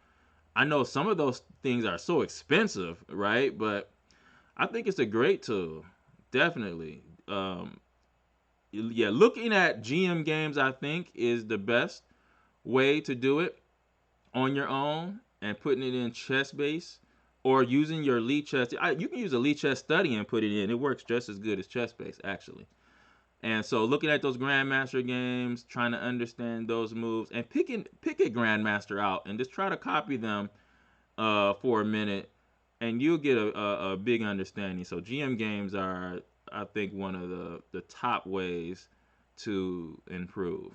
I know some of those things are so expensive, right? But I think it's a great tool, definitely. Yeah, looking at GM games, I think, is the best way to do it on your own and putting it in chess base or using your Lichess. You can use a Lichess study and put it in. It works just as good as chess base, actually. And so looking at those grandmaster games, trying to understand those moves, and pick a grandmaster out and just try to copy them for a minute, and you'll get a big understanding. So GM games are, I think, one of the top ways to improve.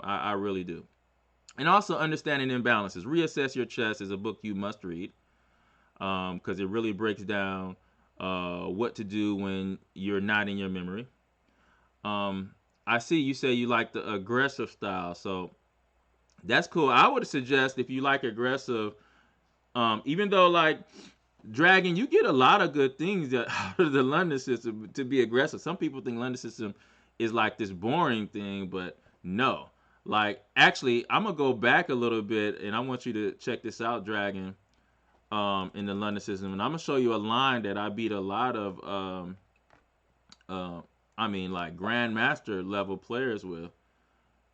I really do. And also understanding imbalances. Reassess Your Chess is a book you must read because it really breaks down what to do when you're not in your memory. Um, I see you say you like the aggressive style, so that's cool. I would suggest if you like aggressive, even though like Dragon, you get a lot of good things out of the London system to be aggressive. Some people think London system is like this boring thing, but no. Like actually, I'm gonna go back a little bit, and I want you to check this out, Dragon, in the London system, and I'm gonna show you a line that I beat a lot of, uh, I mean, like grandmaster level players with.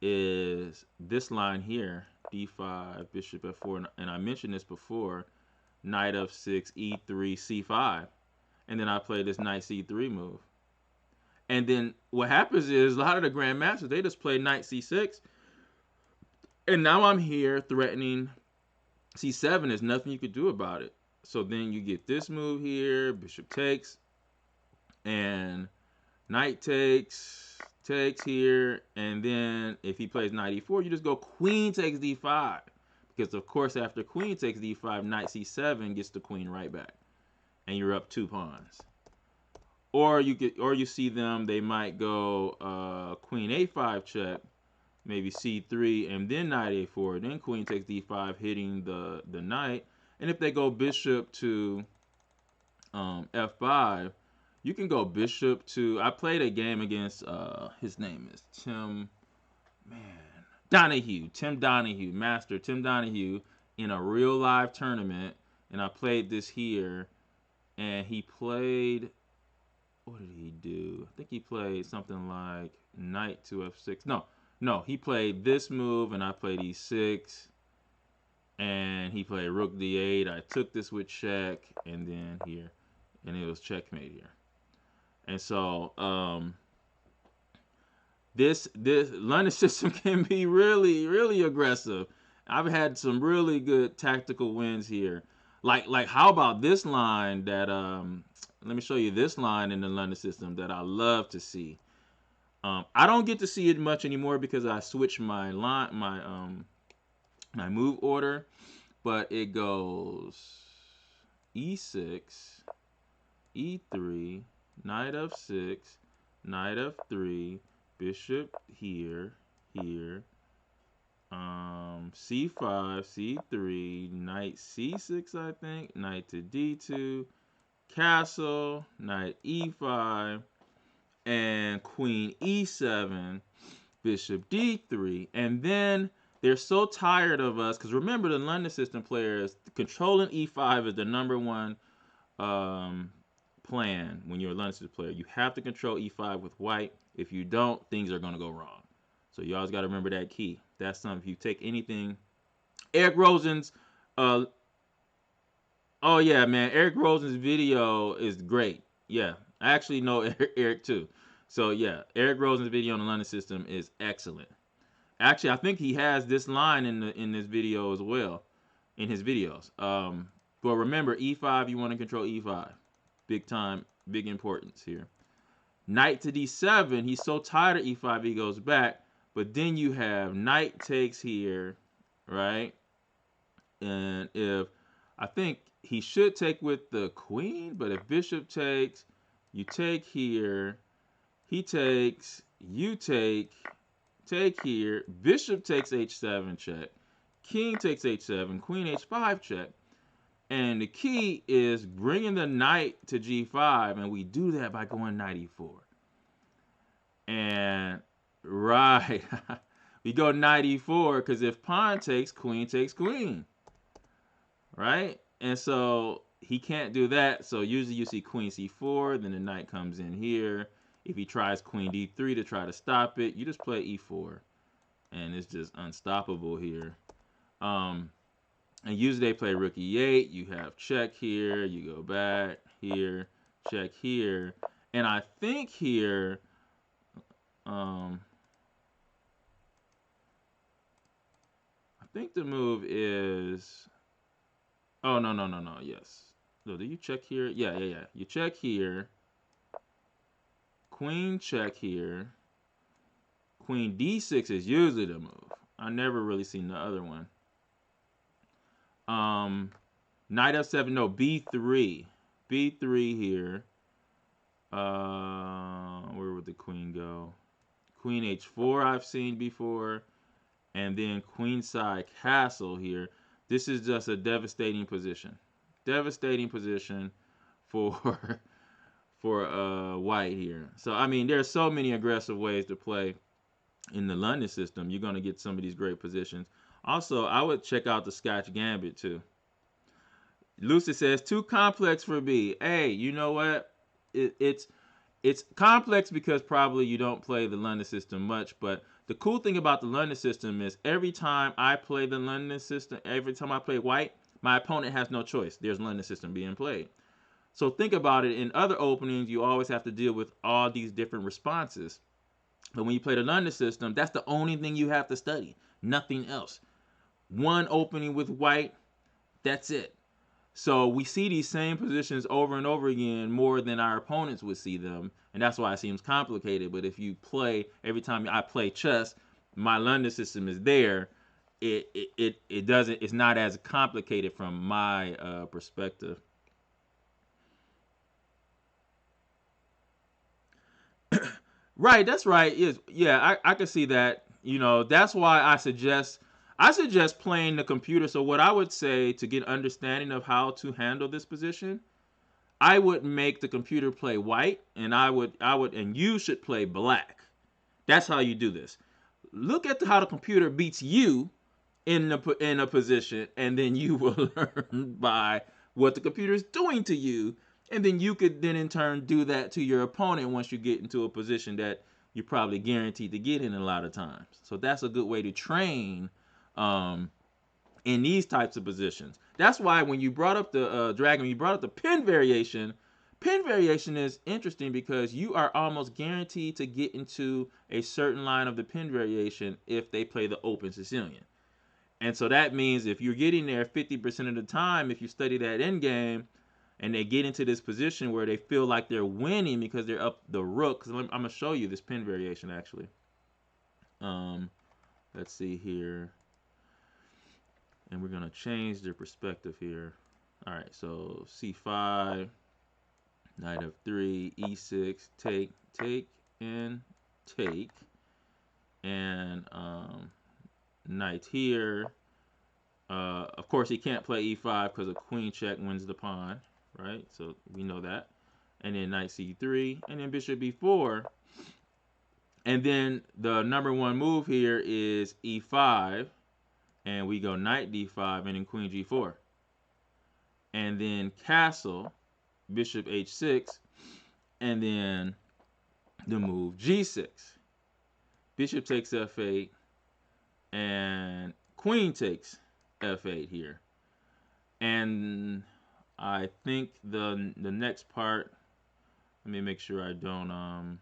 Is this line here: D5, Bishop F4, and I mentioned this before. Knight F6, E3, C5, and then I play this Knight C3 move. And then what happens is a lot of the grandmasters they just play Knight C6, and now I'm here threatening C7. There's nothing you could do about it. So then you get this move here, Bishop takes, and Knight takes here, and then if he plays Knight E4, you just go Queen takes D5, because of course after Queen takes D5, Knight C7 gets the Queen right back, and you're up 2 pawns. Or you see them, they might go Queen A5 check, maybe C3, and then Knight A4, then Queen takes D5, hitting the Knight, and if they go Bishop to F5, you can go Bishop to. I played a game against his name is Tim, man, Donahue, Tim Donahue, Master Tim Donahue, in a real live tournament, and I played this here, and he played. What did he do? I think he played something like Knight to F6. No, he played this move, and I played E6, and he played Rook D8. I took this with check, and then here, and it was checkmate here. And so this London system can be really really aggressive. I've had some really good tactical wins here. Like how about this line that let me show you this line in the London system that I love to see. I don't get to see it much anymore because I switched my move order, but it goes E6, E3, Knight F6, Knight F3, Bishop here, C5, C3, Knight C6, I think, Knight to D2, Castle, Knight E5, and Queen E7, Bishop D3, and then they're so tired of us because remember the London system players controlling E5 is the number one um, plan when you're a London system player. You have to control e5 with white. If you don't, things are going to go wrong. So you always got to remember that key. That's something. If you take anything, Eric Rosen's, oh yeah, man, Eric Rosen's video is great. Yeah, I actually know Eric too. So yeah, Eric Rosen's video on the London system is excellent. Actually, I think he has this line in this video as well, in his videos. But remember, e5, you want to control e5. Big time, big importance here. Knight to d7, he's so tired of e5, he goes back. But then you have knight takes here, right? And if, I think he should take with the queen, but if bishop takes, you take here, he takes, you take here, bishop takes h7 check, king takes h7, queen h5 check. And the key is bringing the knight to g5, and we do that by going knight e4. And right, we go knight e4 because if pawn takes, queen takes queen, right? And so he can't do that. So usually you see queen c4, then the knight comes in here. If he tries queen d3 to try to stop it, you just play e4, and it's just unstoppable here. And usually they play rook e8. You have check here. You go back here, check here. And I think here, I think the move is, oh, no, yes. So do you check here? Yeah. You check here. Queen check here. Queen d6 is usually the move. I never really seen the other one. Knight f7, no, b3. b3 here. Where would the queen go? Queen h4 I've seen before. And then queenside castle here. This is just a devastating position. Devastating position for white here. So, I mean, there's so many aggressive ways to play in the London system. You're going to get some of these great positions. Also, I would check out the Scotch Gambit too. Lucy says, too complex for B. Hey, you know what? It's complex because probably you don't play the London system much, but the cool thing about the London system is every time I play the London system, every time I play white, my opponent has no choice. There's London system being played. So think about it. In other openings, you always have to deal with all these different responses. But when you play the London system, that's the only thing you have to study. Nothing else. One opening with white, that's it. So we see these same positions over and over again more than our opponents would see them, and that's why it seems complicated. But if you play, every time I play chess, my London system is there. It doesn't. It's not as complicated from my perspective. Right, that's right. Yes, yeah, I can see that. You know, that's why I suggest playing the computer. So what I would say to get understanding of how to handle this position, I would make the computer play white, and and you should play black. That's how you do this. Look at how the computer beats you in a position, and then you will learn by what the computer is doing to you, and then you could then in turn do that to your opponent once you get into a position that you're probably guaranteed to get in a lot of times. So that's a good way to train in these types of positions. That's why when you brought up the dragon, you brought up the pin variation. Pin variation is interesting because you are almost guaranteed to get into a certain line of the pin variation if they play the open Sicilian. And so that means if you're getting there 50% of the time, if you study that end game, and they get into this position where they feel like they're winning because they're up the rook. I'm going to show you this pin variation actually. Let's see here. And we're going to change the perspective here. All right, so c5, knight f3, e6, take, and take. And knight here. Of course, he can't play e5 because a queen check wins the pawn, right? So we know that. And then knight c3, and then bishop b4. And then the number one move here is e5, and we go knight d5, and then queen g4. And then castle, bishop h6, and then the move g6. Bishop takes f8, and queen takes f8 here. And I think the next part, let me make sure I don't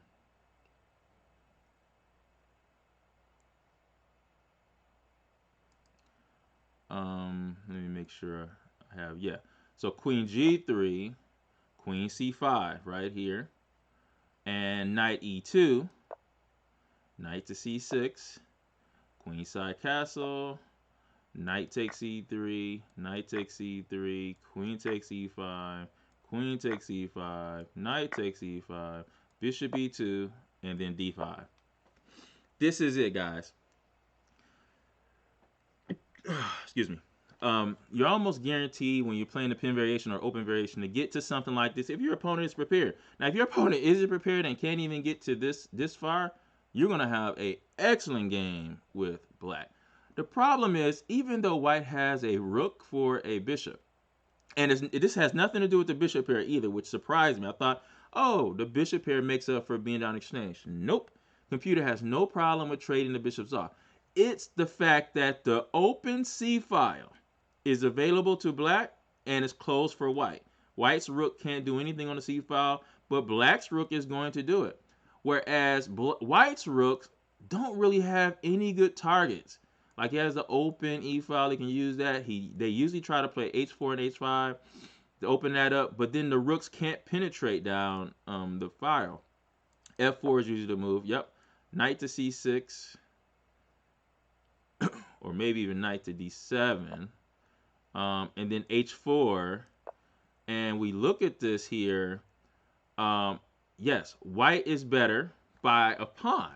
let me make sure I have, yeah. So queen g3, queen c5 right here, and knight e2, knight to c6, queen side castle, knight takes e3, knight takes e3, queen takes e5, queen takes e5, knight takes e5, bishop e2, and then d5. This is it, guys. Excuse me. You're almost guaranteed when you're playing the pin variation or open variation to get to something like this if your opponent is prepared. Now, if your opponent isn't prepared and can't even get to this far, you're gonna have an excellent game with black. The problem is, even though white has a rook for a bishop, and this has nothing to do with the bishop pair either, which surprised me. I thought, oh, the bishop pair makes up for being down exchange. Nope. Computer has no problem with trading the bishops off. It's the fact that the open C file is available to black and is closed for white. White's rook can't do anything on the C file, but black's rook is going to do it. Whereas white's rooks don't really have any good targets. Like he has the open E file, he can use that. They usually try to play H4 and H5 to open that up, but then the rooks can't penetrate down the file. F4 is usually the move. Yep, knight to C6, or maybe even knight to D7, and then H4. And we look at this here. Yes, white is better by a pawn.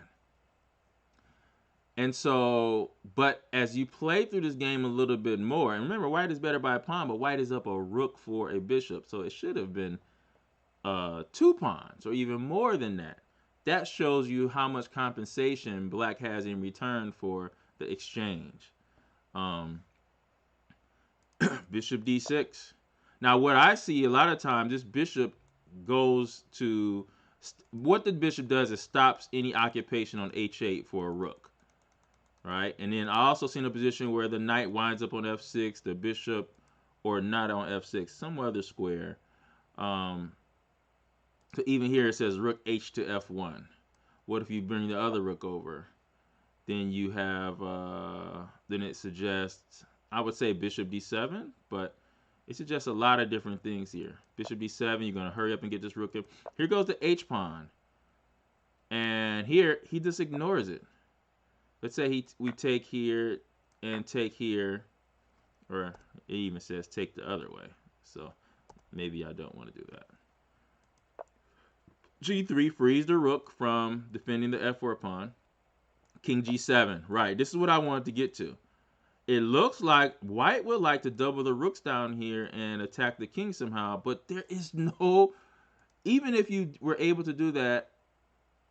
And so, but as you play through this game a little bit more, and remember, white is better by a pawn, but white is up a rook for a bishop. So it should have been 2 pawns or even more than that. That shows you how much compensation black has in return for the exchange. Bishop d6. Now, what I see a lot of times, this bishop goes to, what the bishop does is stops any occupation on h8 for a rook. Right, and then I also seen a position where the knight winds up on f6, the bishop, or not on f6, some other square. So even here it says rook h to f1. What if you bring the other rook over? Then you have, then it suggests, I would say bishop d7, but it suggests a lot of different things here. Bishop d7, you're going to hurry up and get this rook in. Here goes the h pawn. And here, he just ignores it. Let's say we take here and take here, or it even says take the other way. So maybe I don't want to do that. G3 frees the rook from defending the f4 pawn. King g7. Right, this is what I wanted to get to. It looks like white would like to double the rooks down here and attack the king somehow, but there is no, even if you were able to do that,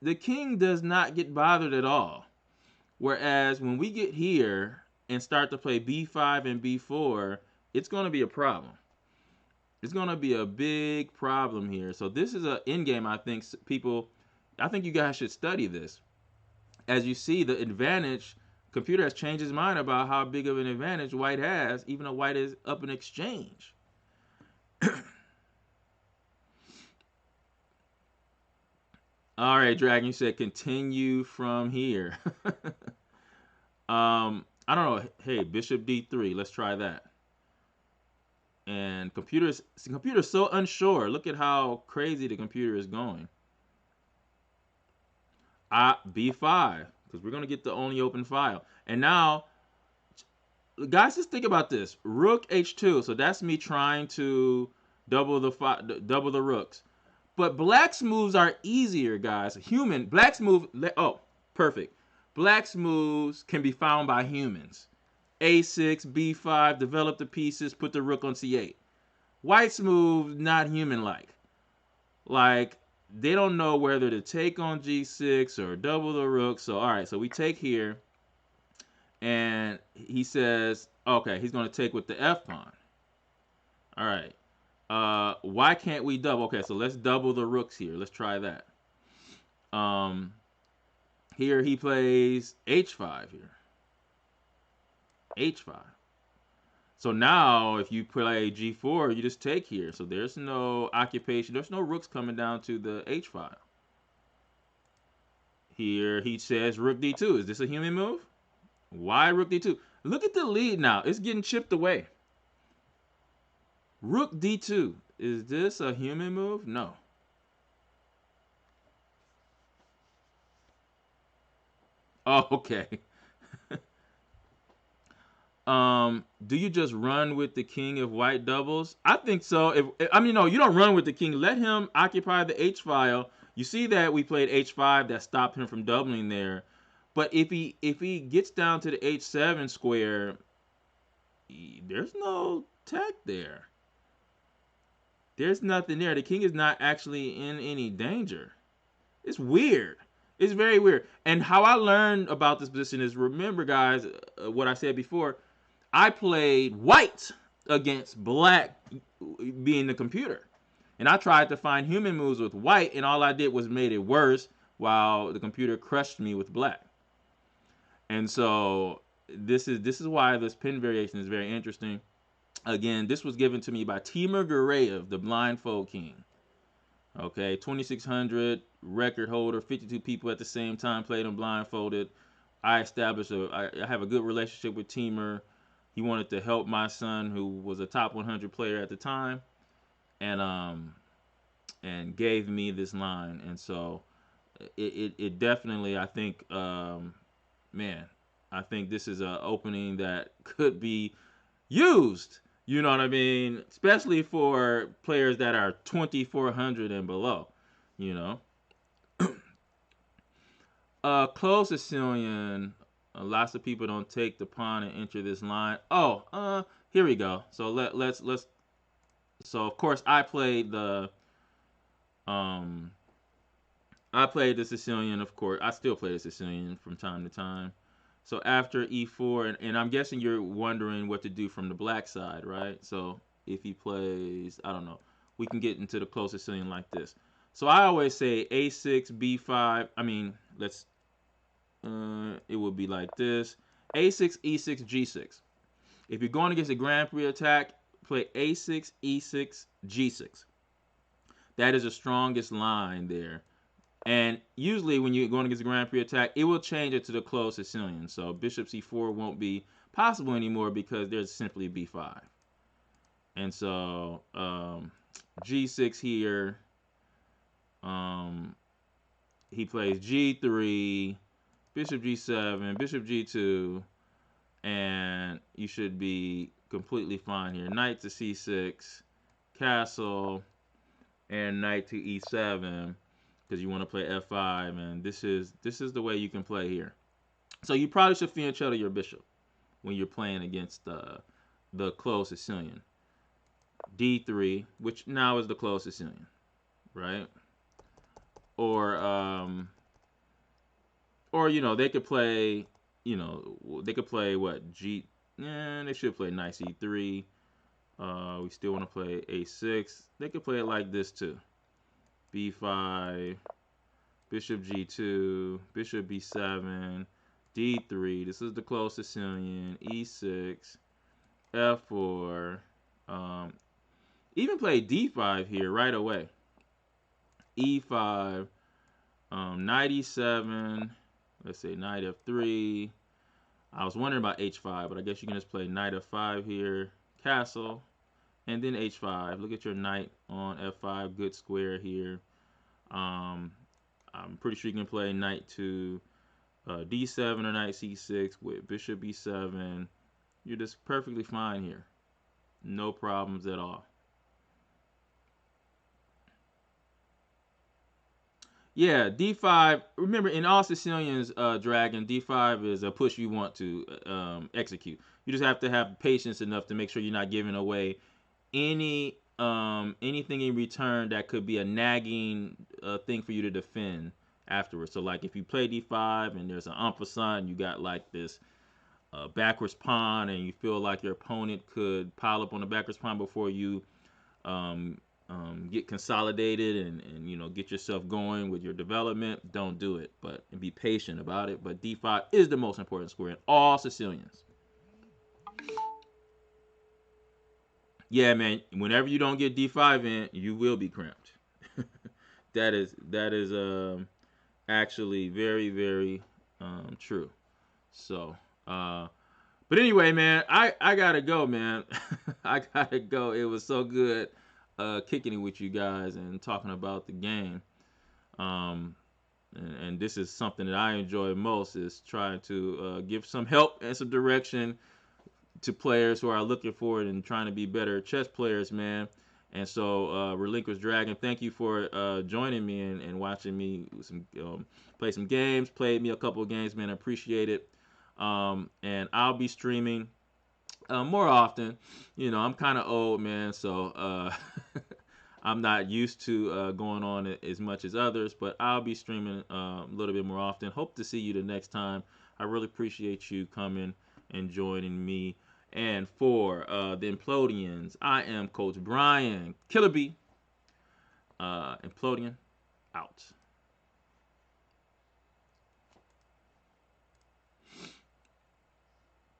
the king does not get bothered at all. Whereas when we get here and start to play b5 and b4, it's going to be a problem. It's going to be a big problem here. So this is an endgame. I think you guys should study this. As you see, the advantage, computer has changed his mind about how big of an advantage white has, even though white is up in exchange. All right, Dragon, you said continue from here. I don't know. Hey, bishop d3. Let's try that. And computer's so unsure. Look at how crazy the computer is going. B5, because we're going to get the only open file. And now, guys, just think about this. Rook h2. So that's me trying to double the rooks. But black's moves are easier, guys. Black's move. Oh, perfect. Black's moves can be found by humans. A6, B5, develop the pieces, put the rook on C8. White's move, not human-like. Like, they don't know whether to take on G6 or double the rook. So, all right, so we take here. And he says, okay, he's going to take with the F pawn. All right. Why can't we double? Okay, so let's double the rooks here. Let's try that. Um, Here he plays h5 here. h5. So now if you play g4, you just take here. So there's no occupation. There's no rooks coming down to the h file. Here he says rook d2. Is this a human move? Why rook d2? Look at the lead now. It's getting chipped away. Rook d2. Is this a human move? No. Oh, okay. Do you just run with the king of white doubles? I think so. I mean, no, you don't run with the king. Let him occupy the h file. You see that we played h5 that stopped him from doubling there. But if he gets down to the h7 square, there's no tech there. There's nothing there. The king is not actually in any danger. It's weird. It's very weird. And how I learned about this position is, remember, guys, what I said before. I played white against black being the computer. And I tried to find human moves with white, and all I did was made it worse while the computer crushed me with black. And so this is why this pin variation is very interesting. Again, this was given to me by Timur Gureyev, the Blindfold King. Okay, 2600 record holder, 52 people at the same time played him blindfolded. I have a good relationship with Timur. He wanted to help my son, who was a top 100 player at the time, and gave me this line. And so it definitely, I think, man, I think this is an opening that could be used. You know what I mean? Especially for players that are 2400 and below. You know, close Sicilian. Lots of people don't take the pawn and enter this line. Oh, here we go. So let's. So of course um I played the Sicilian. Of course, I still play the Sicilian from time to time. So after e4, and I'm guessing you're wondering what to do from the black side, right? So if he plays, I don't know, we can get into the closest Sicilian like this. So I always say a6, b5. I mean, it would be like this: a6, e6, g6. If you're going against a Grand Prix attack, play a6, e6, g6. That is the strongest line there. And usually when you're going against a Grand Prix attack, it will change it to the closed Sicilian. So bishop c4 won't be possible anymore because there's simply b5. And so g6 here, he plays g3, bishop g7, bishop g2, and you should be completely fine here. Knight to c6, castle, and knight to e7, because you want to play f5, and this is the way you can play here. So you probably should fianchetto your bishop when you're playing against the closed Sicilian. d3, which now is the closed Sicilian, right? Or you know, they could play, what, they should play knight c3. We still want to play a6. They could play it like this too: b5, bishop g2, bishop b7, d3. This is the closed Sicilian. e6, f4. Even play d5 here right away. e5, knight e7. Let's say knight f3. I was wondering about h5, but I guess you can just play knight f5 here, castle, and then h5. Look at your knight on f5, good square here. I'm pretty sure you can play knight to d7 or knight c6 with bishop b7. You're just perfectly fine here. No problems at all. Yeah, d5. Remember, in all Sicilians, Dragon, d5 is a push you want to execute. You just have to have patience enough to make sure you're not giving away anything in return that could be a nagging thing for you to defend afterwards. So, like, if you play d5 and there's an en passant, you got like this backwards pawn, and you feel like your opponent could pile up on the backwards pawn before you um, get consolidated and get yourself going with your development, don't do it. But and be patient about it. But D5 is the most important square in all Sicilians. Yeah, man. Whenever you don't get D5 in, you will be cramped. That is actually very very true. So, but anyway, man, I gotta go, man. I gotta go. It was so good kicking it with you guys and talking about the game. Um, and this is something that I enjoy most is trying to give some help and some direction to players who are looking for it and trying to be better chess players, man. And so, Relinquish Dragon, thank you for joining me and watching me play some games. Played me a couple of games, man. I appreciate it. And I'll be streaming more often. I'm kind of old, man, so I'm not used to going on as much as others, but I'll be streaming a little bit more often. Hope to see you the next time. I really appreciate you coming and joining me. And for the Implodians, I am Coach Brian Killer B. Implodian out.